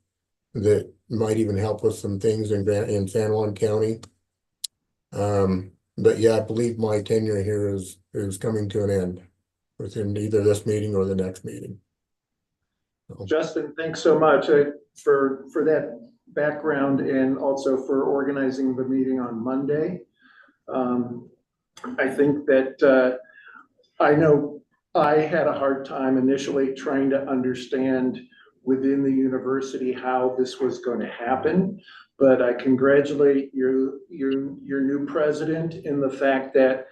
that might even help with some things in San Juan County. But yeah, I believe my tenure here is coming to an end within either this meeting or the next meeting. Justin, thanks so much for that background and also for organizing the meeting on Monday. I think that I know I had a hard time initially trying to understand within the university how this was going to happen, but I congratulate your new president in the fact that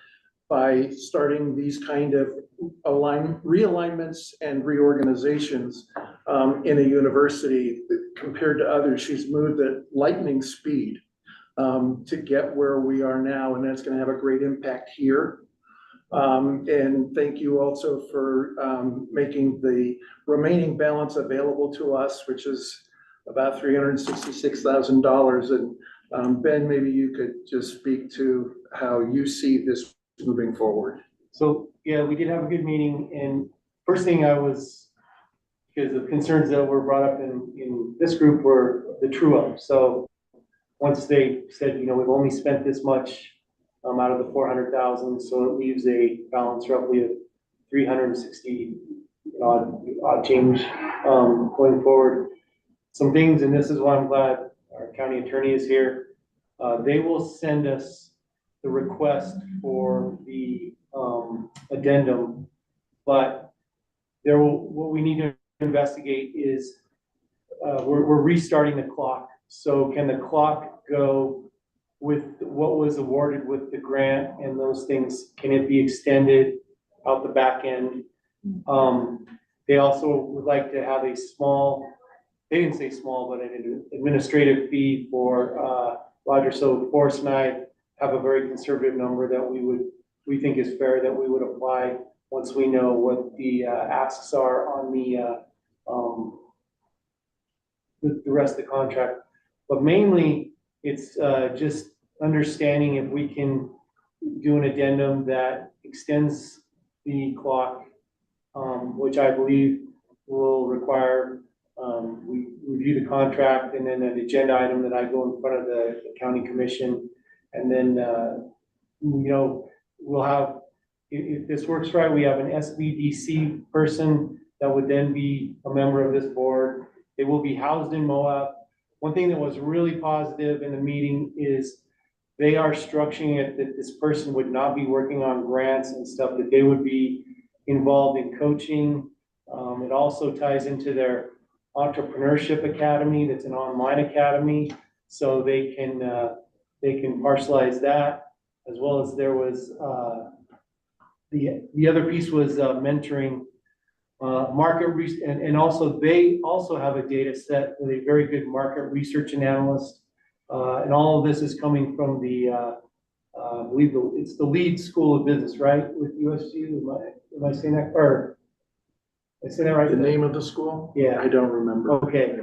by starting these kind of realignments and reorganizations in a university compared to others, she's moved at lightning speed to get where we are now, and that's going to have a great impact here. And thank you also for making the remaining balance available to us, which is about $366,000. And Ben, maybe you could just speak to how you see this moving forward. So, yeah, we did have a good meeting, and first thing because the concerns that were brought up in this group were the true up. So once they said, you know, we've only spent this much out of the 400,000, so it leaves a balance roughly of 360 odd change going forward. Some things, and this is why I'm glad our county attorney is here. They will send us the request for the addendum, but what we need to investigate is we're restarting the clock. So can the clock go with what was awarded with the grant and those things? Can it be extended out the back end? They also would like to have a small, they didn't say small, but an administrative fee for Roger. So Forrest and I have a very conservative number that we think is fair, that we would apply once we know what the asks are on the rest of the contract. But mainly it's just understanding if we can do an addendum that extends the clock, which I believe will require we review the contract and then an agenda item that I go in front of the county commission. And then, you know, we'll have, if this works right, we have an SBDC person that would then be a member of this board. They will be housed in Moab. One thing that was really positive in the meeting is they are structuring it that this person would not be working on grants and stuff, that they would be involved in coaching. It also ties into their entrepreneurship academy. That's an online academy. So they can partialize that, as well as there was the other piece was mentoring market research, and also they also have a data set with a very good market research and analyst, and all of this is coming from the I believe it's the Leeds School of Business, right, with USU. Am I saying that? Or I said that right? The name of the school? Yeah. I don't remember. Okay,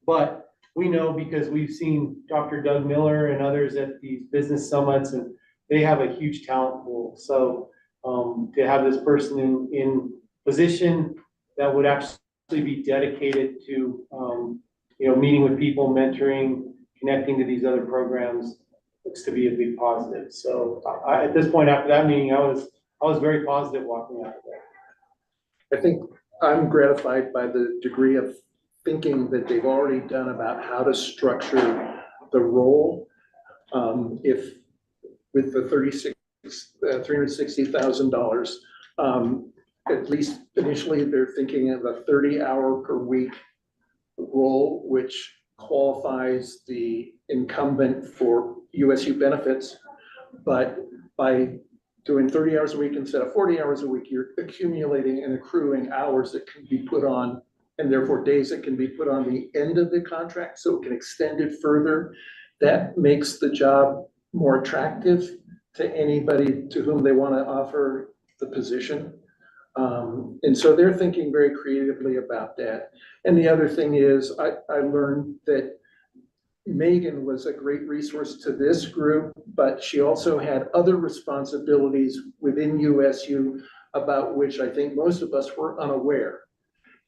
but we know because we've seen Dr. Doug Miller and others at these business summits, and they have a huge talent pool. So, to have this person in position that would actually be dedicated to, meeting with people, mentoring, connecting to these other programs, looks to be a big positive. So at this point, after that meeting, I was very positive walking out of there. I think I'm gratified by the degree of thinking that they've already done about how to structure the role. If with the $360,000, at least initially, they're thinking of a 30-hour per week role, which qualifies the incumbent for USU benefits. But by doing 30 hours a week instead of 40 hours a week, you're accumulating and accruing hours that can be put on, and therefore days that can be put on the end of the contract, so it can extend it further. That makes the job more attractive to anybody to whom they want to offer the position. And so they're thinking very creatively about that. And the other thing is, I learned that Megan was a great resource to this group, but she also had other responsibilities within USU about which I think most of us were unaware.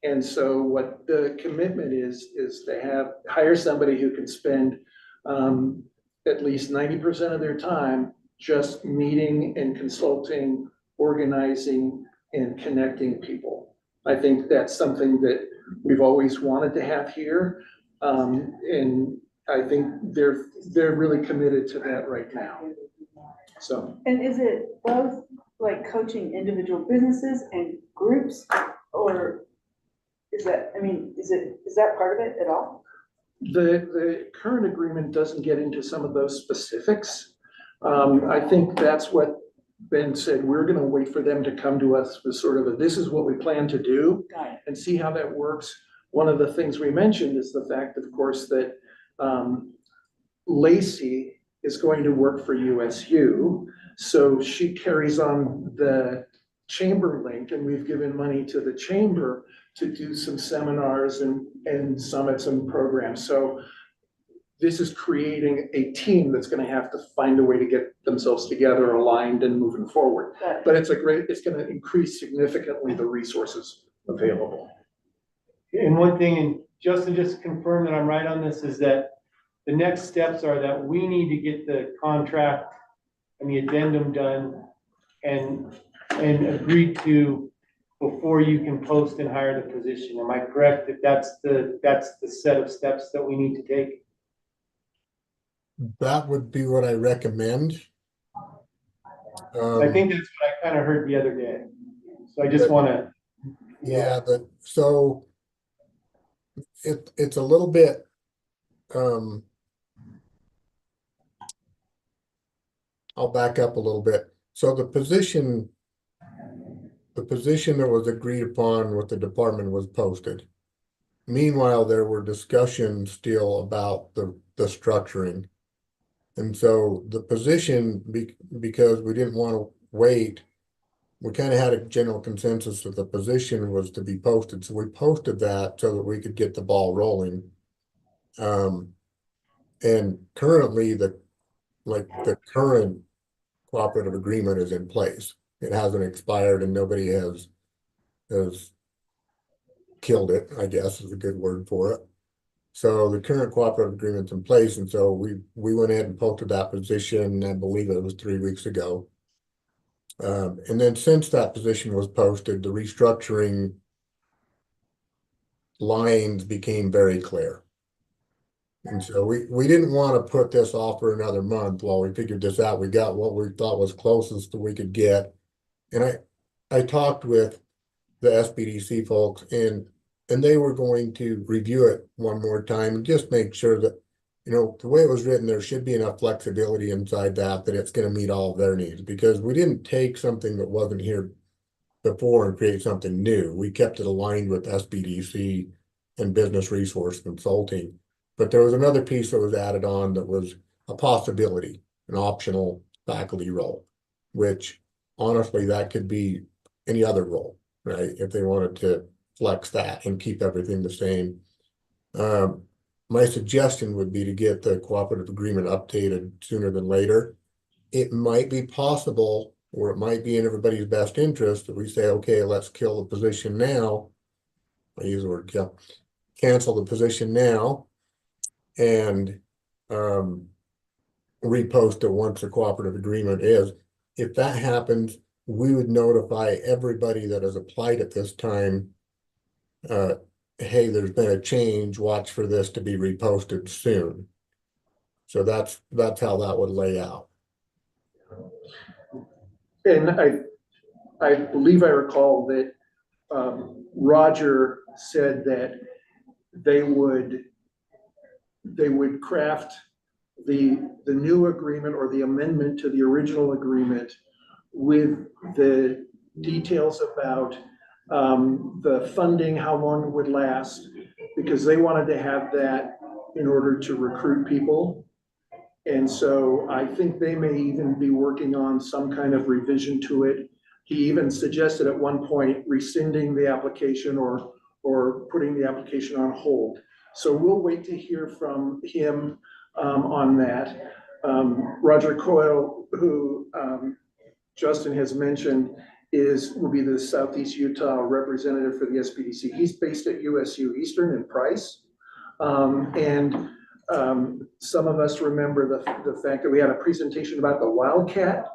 And so what the commitment is to hire somebody who can spend at least 90% of their time just meeting and consulting, organizing, and connecting people. I think that's something that we've always wanted to have here. And I think they're really committed to that right now. So. And is it both like coaching individual businesses and groups, or is that, is that part of it at all? The current agreement doesn't get into some of those specifics. I think that's what Ben said. We're gonna wait for them to come to us with sort of this is what we plan to do and see how that works. One of the things we mentioned is the fact, of course, that Lacey is going to work for USU. So she carries on the chamber link, and we've given money to the chamber to do some seminars and summits and programs. So this is creating a team that's going to have to find a way to get themselves together, aligned, and moving forward. But it's going to increase significantly the resources available. And one thing, and Justin, just to confirm that I'm right on this, is that the next steps are that we need to get the contract and the addendum done and agreed to before you can post and hire the position. Am I correct that that's the set of steps that we need to take? That would be what I recommend. I think that's what I kind of heard the other day. So I just want to. Yeah, but so it's a little bit, I'll back up a little bit. So the position that was agreed upon with the department was posted. Meanwhile, there were discussions still about the structuring. And so the position, because we didn't want to wait, we kind of had a general consensus that the position was to be posted. So we posted that so that we could get the ball rolling. And currently the current cooperative agreement is in place. It hasn't expired and nobody has killed it, I guess is a good word for it. So the current cooperative agreement's in place, and so we went ahead and posted that position, I believe it was 3 weeks ago. And then since that position was posted, the restructuring lines became very clear. And so we didn't want to put this off for another month while we figured this out. We got what we thought was closest that we could get. And I talked with the SBDC folks, and they were going to review it one more time and just make sure that, the way it was written, there should be enough flexibility inside that it's going to meet all of their needs, because we didn't take something that wasn't here before and create something new. We kept it aligned with SBDC and Business Resource Consulting. But there was another piece that was added on that was a possibility, an optional faculty role, which honestly, that could be any other role. right? If they wanted to flex that and keep everything the same. My suggestion would be to get the cooperative agreement updated sooner than later. It might be possible, or it might be in everybody's best interest that we say, okay, let's kill the position now. I use the word kill, cancel the position now and repost it once the cooperative agreement is. If that happens, we would notify everybody that has applied at this time, hey, there's been a change, watch for this to be reposted soon. So that's how that would lay out. And I believe I recall that Roger said that they would craft the new agreement or the amendment to the original agreement with the details about the funding, how long it would last, because they wanted to have that in order to recruit people. And so I think they may even be working on some kind of revision to it. He even suggested at one point rescinding the application or putting the application on hold. So we'll wait to hear from him on that. Roger Coyle, who Justin has mentioned, will be the Southeast Utah representative for the SBDC. He's based at USU Eastern in Price. Some of us remember the fact that we had a presentation about the Wildcat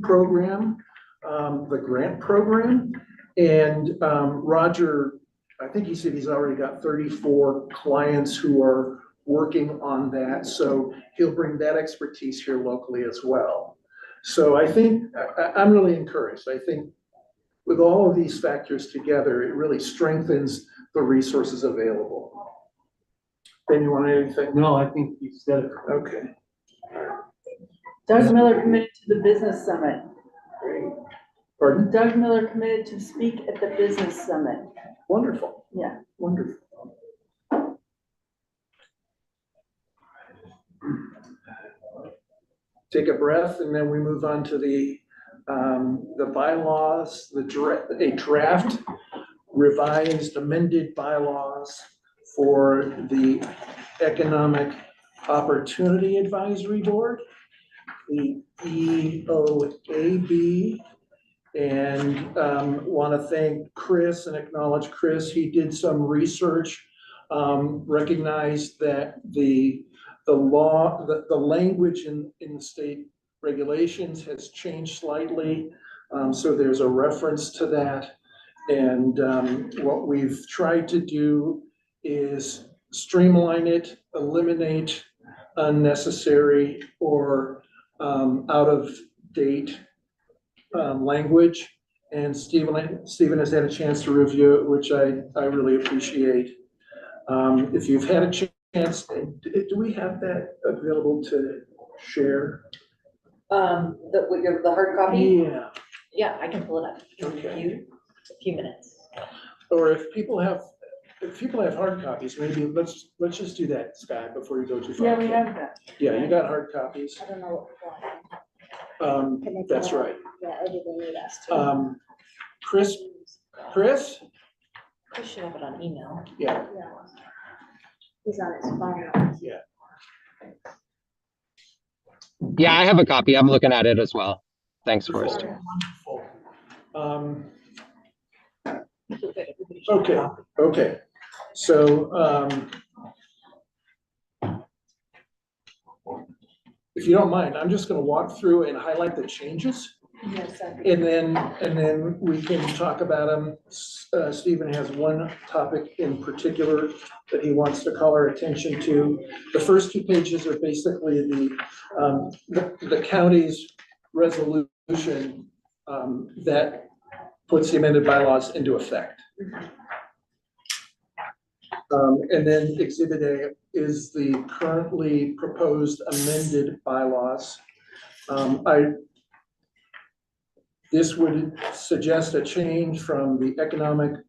program, the grant program. And Roger, I think he said he's already got 34 clients who are working on that. So he'll bring that expertise here locally as well. So I think I'm really encouraged. I think with all of these factors together, it really strengthens the resources available. Ben, you want anything? No, I think you said it. Okay. Doug Miller committed to the business summit. Pardon? Doug Miller committed to speak at the business summit. Wonderful. Yeah. Wonderful. Take a breath, and then we move on to the bylaws, a draft revised amended bylaws for the Economic Opportunity Advisory Board, the EOAB. And want to thank Chris and acknowledge Chris. He did some research, recognized that the language in the state regulations has changed slightly. So there's a reference to that. And what we've tried to do is streamline it, eliminate unnecessary or out of date language. And Stephen has had a chance to review it, which I really appreciate. If you've had a chance, do we have that available to share? The hard copy? Yeah. Yeah, I can pull it up in Okay. a few minutes. Or if people have hard copies, maybe let's just do that, Scott, before you go too far. Yeah, we have that. Yeah, you got hard copies. I don't know what. Can they That's pull it up? right. Yeah, or do they need us to? Chris? I should have it on email. Yeah. Yeah. He's on his phone. Yeah. Yeah, I have a copy. I'm looking at it as well. Thanks, Forrest. Okay. So, if you don't mind, I'm just gonna walk through and highlight the changes. Yes, And then we can talk about them. Stephen has one topic in particular that he wants to call our attention to. The first two pages are basically the county's resolution that puts the amended bylaws into effect. And then Exhibit A is the currently proposed amended bylaws. This would suggest a change from the Economic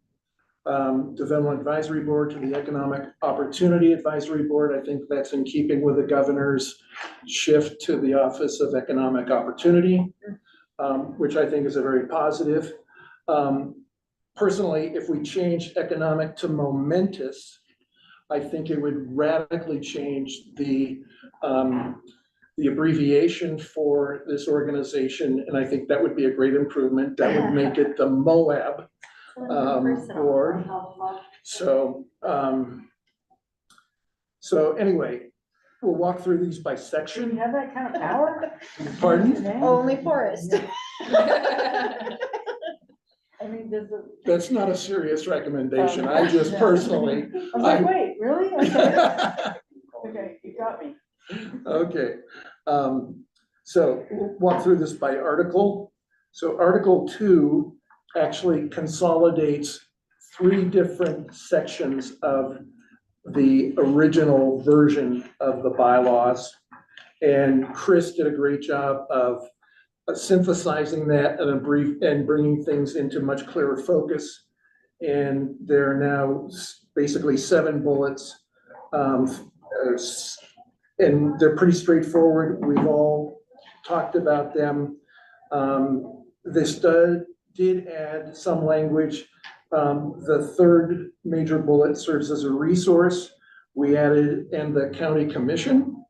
Development Advisory Board to the Economic Opportunity Advisory Board. I think that's in keeping with the governor's shift to the Office of Economic Opportunity, which I think is a very positive. personally, if we changed economic to momentous, I think it would radically change the abbreviation for this organization, and I think that would be a great improvement. That would make it the Moab board. So, so anyway, we'll walk through these by Do you section. have that kind of power? Pardon? Only Forrest. I mean, does it? That's not a serious recommendation. I just personally. I was like, wait, really? Okay. Okay, you got me. Okay, so we'll walk through this by article. So Article 2 actually consolidates 3 different sections of the original version of the bylaws. And Chris did a great job of synthesizing that and bringing things into much clearer focus. And there are now basically 7 bullets. And they're pretty straightforward. We've all talked about them. This did add some language. The 3rd major bullet serves as a resource. We added, and the county commission,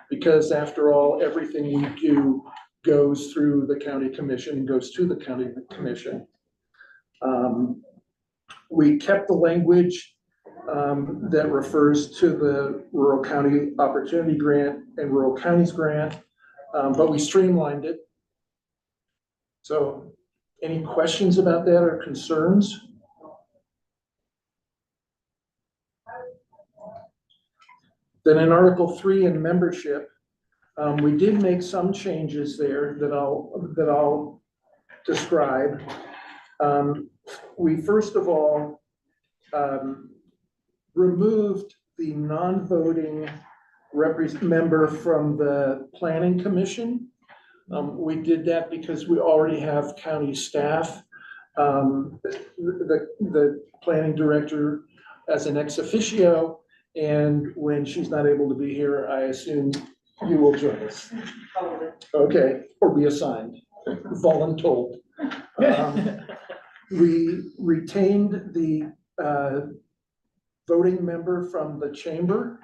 because after all, everything we do goes through the county commission, goes to the county commission. We kept the language that refers to the Rural County Opportunity Grant and Rural Counties Grant, but we streamlined it. So any questions about that or concerns? Then in Article 3 in membership, we did make some changes there that I'll describe. We first of all removed the non-voting member from the Planning Commission. We did that because we already have county staff. The planning director as an ex officio, and when she's not able to be here, I assume you will join us. Okay, or be assigned, voluntold. We retained the voting member from the chamber.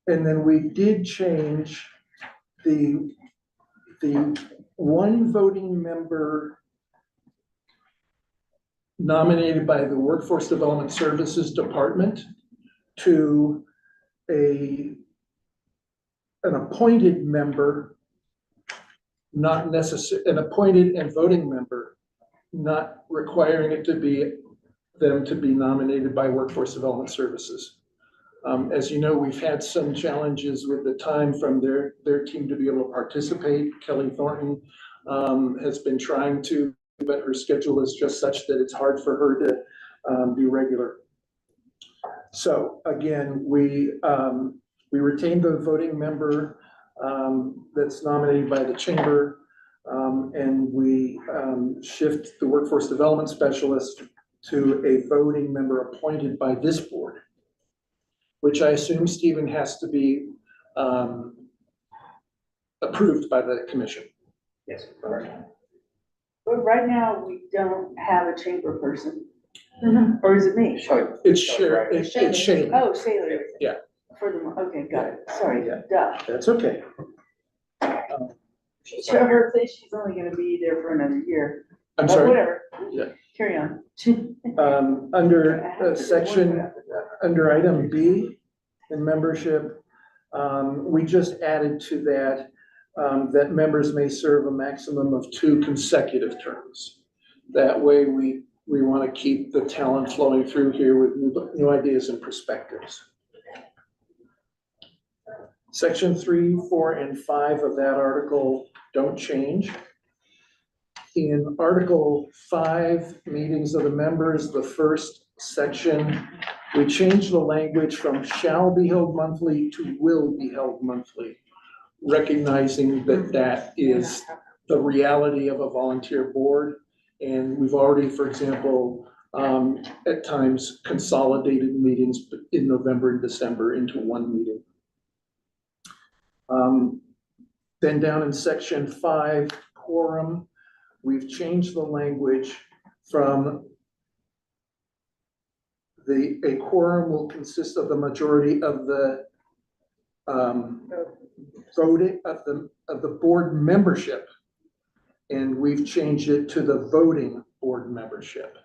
And then we did change the one voting member nominated by the Workforce Development Services Department to an appointed member, not necessary, an appointed and voting member, not requiring it to be them to be nominated by Workforce Development Services. As you know, we've had some challenges with the time from their team to be able to participate. Kelly Thornton has been trying to, but her schedule is just such that it's hard for her to be regular. So again, we retained the voting member that's nominated by the chamber, and we shift the workforce development specialist to a voting member appointed by this board, which I assume, Stephen, has to be approved by the commission. Yes, correct. But right now, we don't have a chamber person. Or is it me? It's Shaylee. It's Shaylee. Oh, Shaylee. Yeah. For the, okay, got it. Sorry, Yeah. duh. That's okay. Trevor thinks she's only gonna be there for another year. I'm But sorry. whatever. Yeah. Carry on. Under section, under item B in membership, we just added to that, that members may serve a maximum of 2 consecutive terms. That way we want to keep the talent flowing through here with new ideas and perspectives. Section 3, 4, and 5 of that article don't change. In Article 5, meetings of the members, the first section, we changed the language from shall be held monthly to will be held monthly, recognizing that that is the reality of a volunteer board. And we've already, for example, at times consolidated meetings in November and December into one meeting. Then down in section 5, quorum, we've changed the language from a quorum will consist of the majority of the voting of the board membership. And we've changed it to the voting board membership.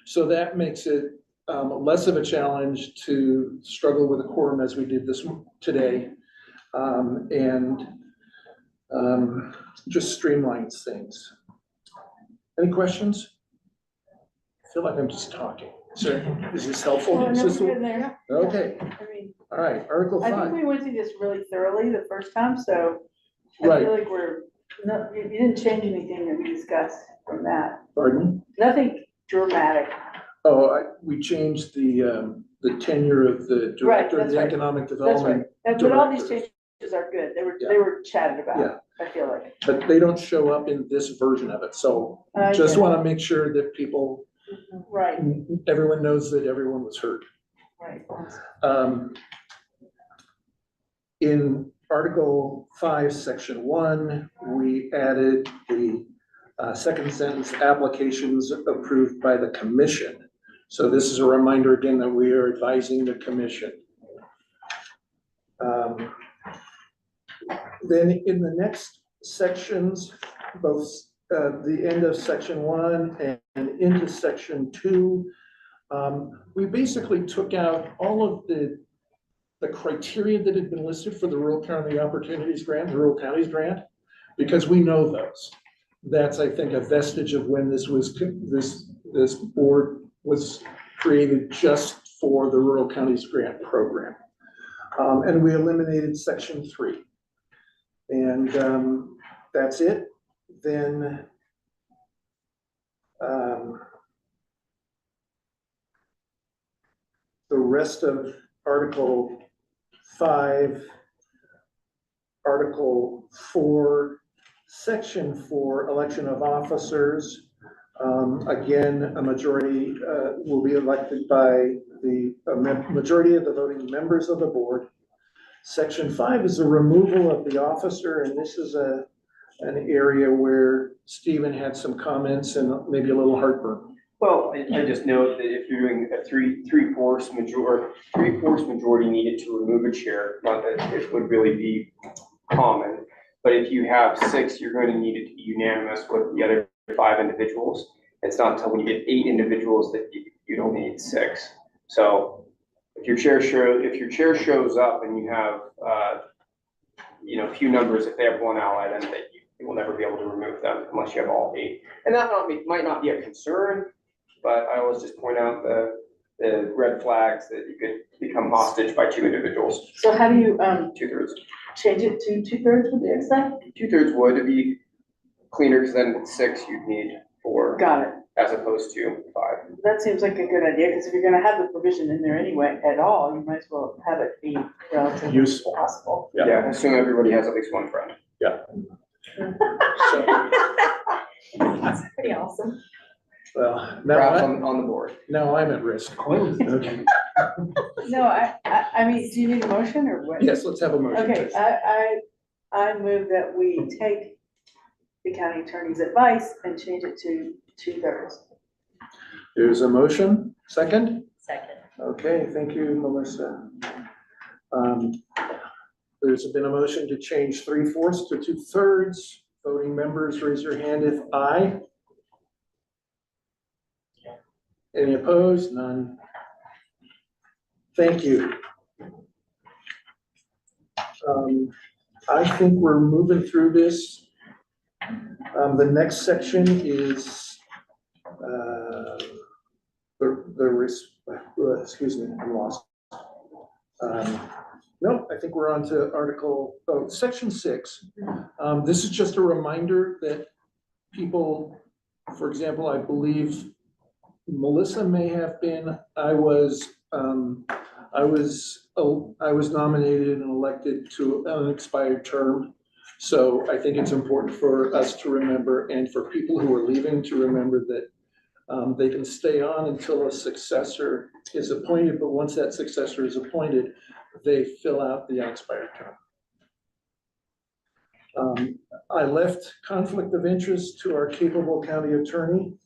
So that makes it less of a challenge to struggle with a quorum as we did this today. And just streamlines things. Any questions? I feel like I'm just talking. Is this helpful? Well, Is no, this- we're good there. Okay, I mean, all right, Article I think 5. we went through this really thoroughly the first time, so I Right. feel like you didn't change anything that we discussed from that. Pardon? Nothing dramatic. Oh, we changed the tenure of the director of that's the right. economic That's right. development. But all these directors. changes are good. They Yeah. were chatted Yeah. about, I feel like. But they don't show up in this version of it, so I just get it. want to make sure that people, Right, everyone knows that everyone was heard. right. In Article 5, Section 1, we added the second sentence, applications approved by the commission. So this is a reminder again that we are advising the commission. Then in the next sections, both the end of Section 1 and into Section 2, we basically took out all of the criteria that had been listed for the Rural County Opportunities Grant, the Rural Counties Grant, because we know those. That's, I think, a vestige of when this board was created just for the Rural Counties Grant Program. And we eliminated Section 3. And that's it. Then the rest of Article 5, Article 4, Section 4, election of officers. Again, a majority will be elected by the majority of the voting members of the board. Section 5 is the removal of the officer, and this is an area where Stephen had some comments and maybe a little heartburn. Well, I just note that if you're doing a three-fourths majority needed to remove a chair, not that it would really be common, but if you have 6, you're going to need it to be unanimous with the other 5 individuals. It's not until when you get 8 individuals that you don't need 6. So if your chair shows up and you have few numbers, if they have 1 ally, then you will never be able to remove them unless you have all 8. And that might not be a concern, but I always just point out the red flags that you could become hostage by 2 individuals. So how do you 2/3. change it to 2/3 with the exact? 2/3 would be cleaner because then with 6 you'd need 4 Got it. as opposed to 5. That seems like a good idea, because if you're gonna have the provision in there anyway at all, you might as well have it be relatively Useful. possible. Yeah, assume everybody has at least 1 friend. That's pretty awesome. Well, Perhaps now on the board. I'm at risk. Okay. No, I mean, do you need a motion or what? Yes, let's have a motion. Okay, I move that we take the county attorney's advice and change it to 2/3. There's a motion. Second? Second. Okay, thank you, Melissa. There's been a motion to change 3/4 to 2/3. Voting members, raise your hand if aye. Any opposed? None. Thank you. I think we're moving through this. The next section is excuse me, I'm lost. No, I think we're on to Section 6. This is just a reminder that people, for example, I believe Melissa may have been, I was nominated and elected to an expired term. So I think it's important for us to remember, and for people who are leaving to remember that they can stay on until a successor is appointed, but once that successor is appointed, they fill out the unexpired term. I left conflict of interest to our capable county attorney.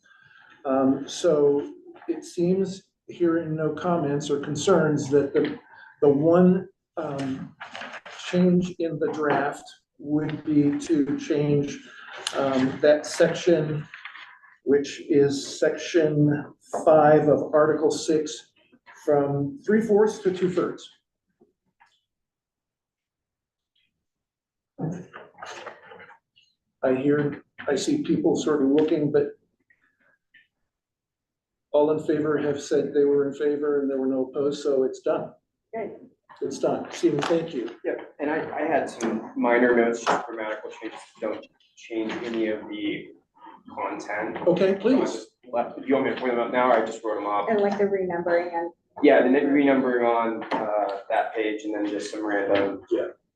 So it seems, hearing no comments or concerns, that the one change in the draft would be to change that section, which is section 5 of Article 6, from 3/4 to 2/3. I see people sort of looking, but all in favor have said they were in favor and there were no opposed, so it's done. Great. It's done. Stephen, thank you. Yeah, and I had some minor notes, just grammatical changes, don't change any of the content. Okay, So I please. just left, do you want me to point them up now, or I just wrote them up? And like the renumbering and. Yeah, the renumbering on, that page, and then just some random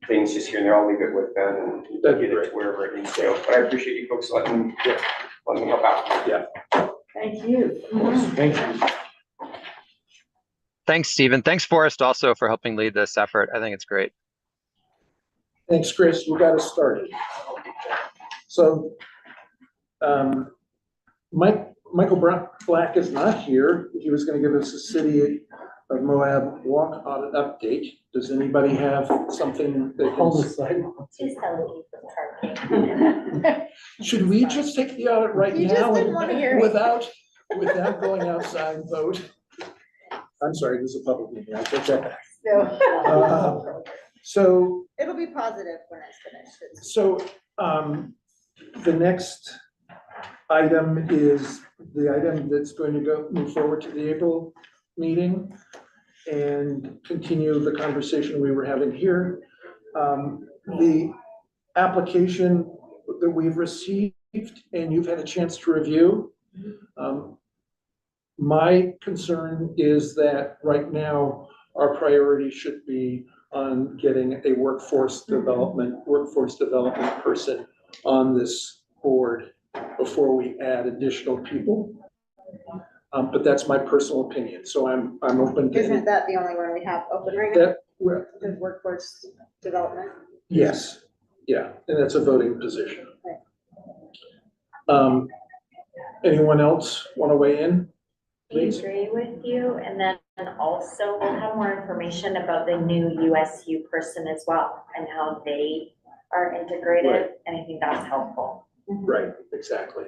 things just here and there, I'll leave it with Ben and That'd be get it to wherever it needs to go, but I appreciate you folks letting me help out. Yeah. Thank you. Thank you. Thanks, Stephen. Thanks, Forrest, also for helping lead this effort. I think it's great. Thanks, Chris. You got us started. So, Michael Black is not here. He was going to give us a City of Moab walk audit update. Does anybody have something that Hold the is, sidewalks. Just telling you for parking. should we just take the audit right You just now didn't want to hear it. without going outside and vote? I'm sorry, this is a public meeting. I take that back. No. So It'll be positive when it's finished. It's- So, the next item is the item that's going to move forward to the April meeting and continue the conversation we were having here. The application that we've received and you've had a chance to review. My concern is that right now, our priority should be on getting a workforce development person on this board before we add additional people. But that's my personal opinion, so I'm open to. Isn't that the only one we have open right now? That, well, Is workforce development? yes, yeah, and that's a voting position. Anyone else want to weigh in? I Please. agree with you, and then also we'll have more information about the new USU person as well, and how they are integrated, Right. and I think that's helpful. Right, exactly.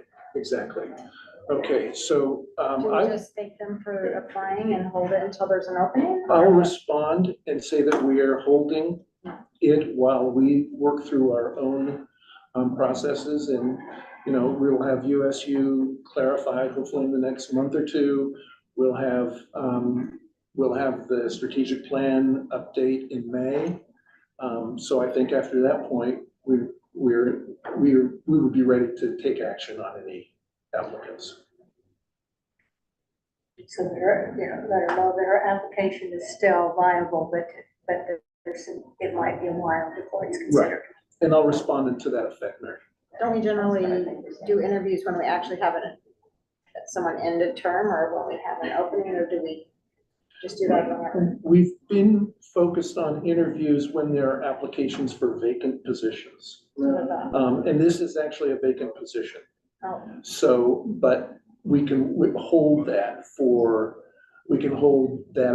Okay, so, Do we just thank them for applying and hold it until there's an opening? I'll respond and say that we are holding it while we work through our own processes, and, we'll have USU clarified hopefully in the next month or two. We'll have the strategic plan update in May. So I think after that point, we would be ready to take action on any applicants. So let her know that her application is still viable, but it might be a while before it's considered. And I'll respond to that effect, Mary. Don't we generally do interviews when we actually have someone end a term, or when we have an opening, or do we just do that whenever? We've been focused on interviews when there are applications for vacant positions. And this is actually a vacant position. Oh. So, but we can hold that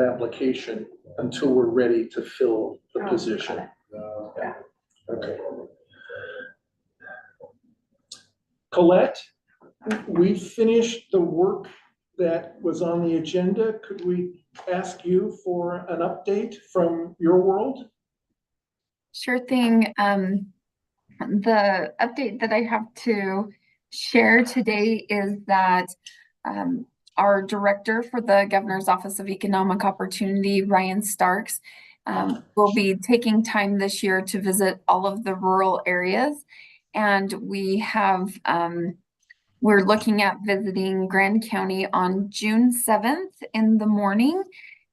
application until we're ready to fill the position. Yeah. Okay. Colette, we finished the work that was on the agenda. Could we ask you for an update from your world? Sure thing. The update that I have to share today is that our director for the Governor's Office of Economic Opportunity, Ryan Starks, will be taking time this year to visit all of the rural areas. And we have, we're looking at visiting Grand County on June 7th in the morning.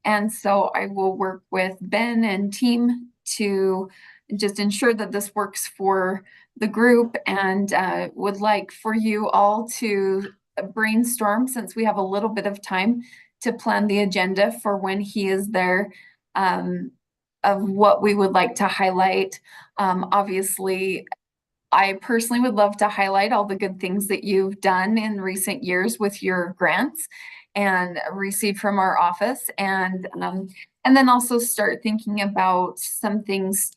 And so I will work with Ben and team to just ensure that this works for the group, and would like for you all to brainstorm, since we have a little bit of time to plan the agenda for when he is there, of what we would like to highlight. Obviously, I personally would love to highlight all the good things that you've done in recent years with your grants and received from our office, and then also start thinking about some things,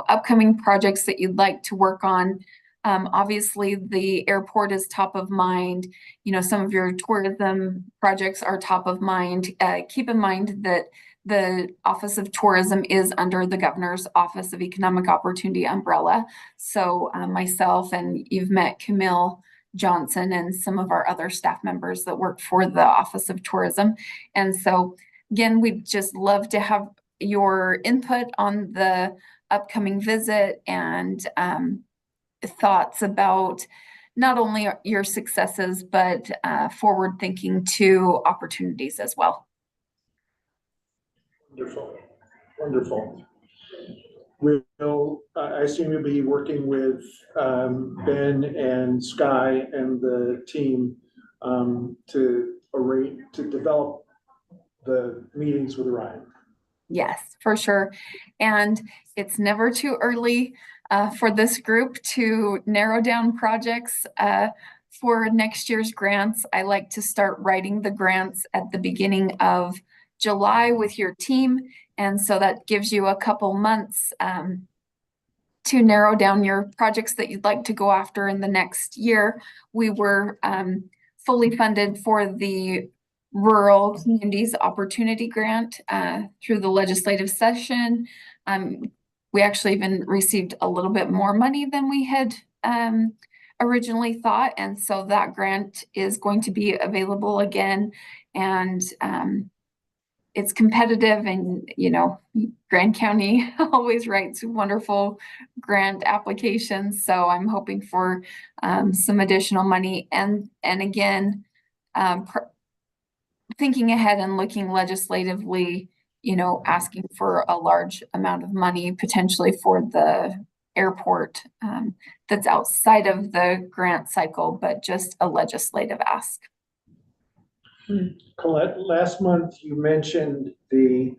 upcoming projects that you'd like to work on. Obviously, the airport is top of mind. Some of your tourism projects are top of mind. Keep in mind that the Office of Tourism is under the Governor's Office of Economic Opportunity umbrella. So myself, and you've met Camille Johnson and some of our other staff members that work for the Office of Tourism. And so again, we'd just love to have your input on the upcoming visit and thoughts about not only your successes, but forward thinking to opportunities as well. Wonderful, wonderful. We'll, I assume you'll be working with Ben and Sky and the team to develop the meetings with Ryan. Yes, for sure. And it's never too early for this group to narrow down projects for next year's grants. I like to start writing the grants at the beginning of July with your team. And so that gives you a couple months to narrow down your projects that you'd like to go after in the next year. We were fully funded for the Rural Communities Opportunity Grant through the legislative session. We actually even received a little bit more money than we had originally thought. And so that grant is going to be available again. And it's competitive, and Grand County always writes wonderful grant applications. So I'm hoping for some additional money. And again, thinking ahead and looking legislatively, asking for a large amount of money potentially for the airport that's outside of the grant cycle, but just a legislative ask. Colette, last month you mentioned the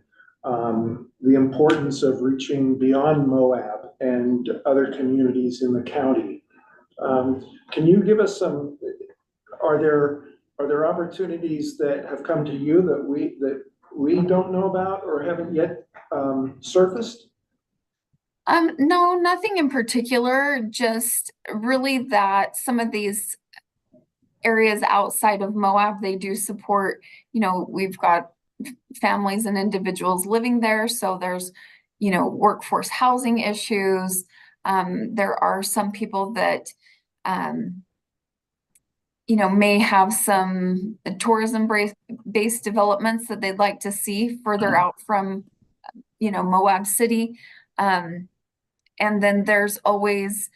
importance of reaching beyond Moab and other communities in the county. Can you give us some? Are there opportunities that have come to you that we don't know about or haven't yet surfaced? No, nothing in particular. Just really that some of these areas outside of Moab, they do support, we've got families and individuals living there. So there's, workforce housing issues. There are some people that, may have some tourism-based developments that they'd like to see further out from, Moab City. And then there's always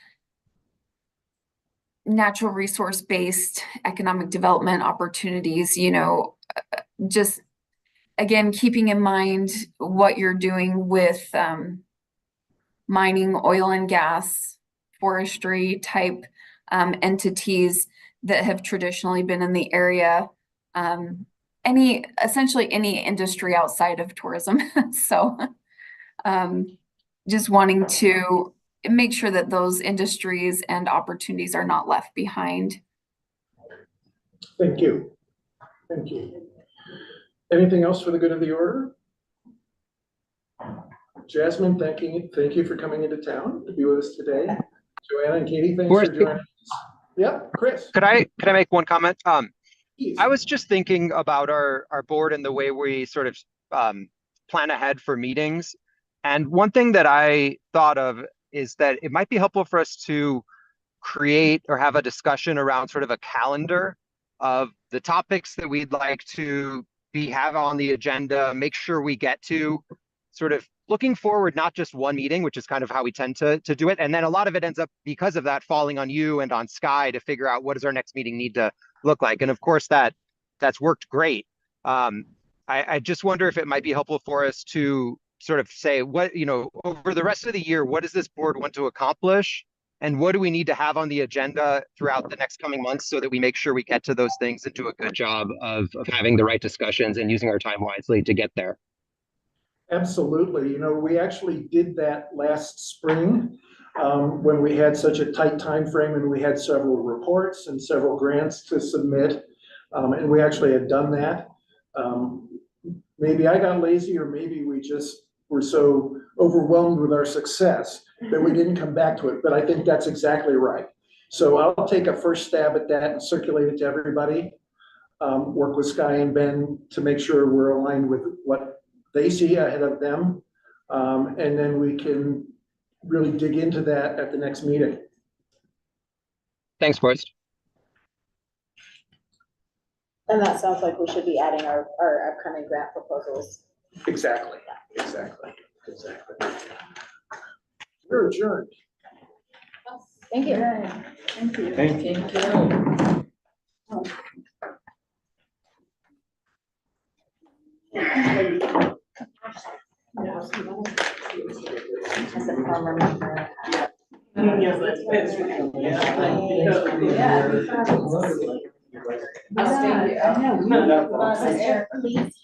natural resource-based economic development opportunities, just again, keeping in mind what you're doing with mining, oil and gas, forestry type entities that have traditionally been in the area, essentially any industry outside of tourism. So just wanting to make sure that those industries and opportunities are not left behind. Thank you. Thank you. Anything else for the good of the order? Jasmine, thank you for coming into town to be with us today. Joanna and Katie, thanks for joining us. Yep, Chris. Could I make one comment? I was just thinking about our board and the way we sort of plan ahead for meetings. And one thing that I thought of is that it might be helpful for us to create or have a discussion around sort of a calendar of the topics that we'd like to have on the agenda, make sure we get to, sort of looking forward, not just one meeting, which is kind of how we tend to do it. And then a lot of it ends up, because of that, falling on you and on Sky to figure out what does our next meeting need to look like. And of course, that's worked great. I just wonder if it might be helpful for us to sort of say what, over the rest of the year, what does this board want to accomplish? And what do we need to have on the agenda throughout the next coming months so that we make sure we get to those things and do a good job of having the right discussions and using our time wisely to get there? Absolutely. We actually did that last spring. when we had such a tight time frame and we had several reports and several grants to submit. And we actually had done that. Maybe I got lazy, or maybe we just were so overwhelmed with our success that we didn't come back to it, but I think that's exactly right. So I'll take a first stab at that and circulate it to everybody. Work with Sky and Ben to make sure we're aligned with what they see ahead of them. And then we can really dig into that at the next meeting. Thanks, boys. And that sounds like we should be adding our upcoming grant proposals. Exactly. We're adjourned. Thank you. Thank you. Thank you. As a former member. Yes, it's. Yeah. Thank you. Please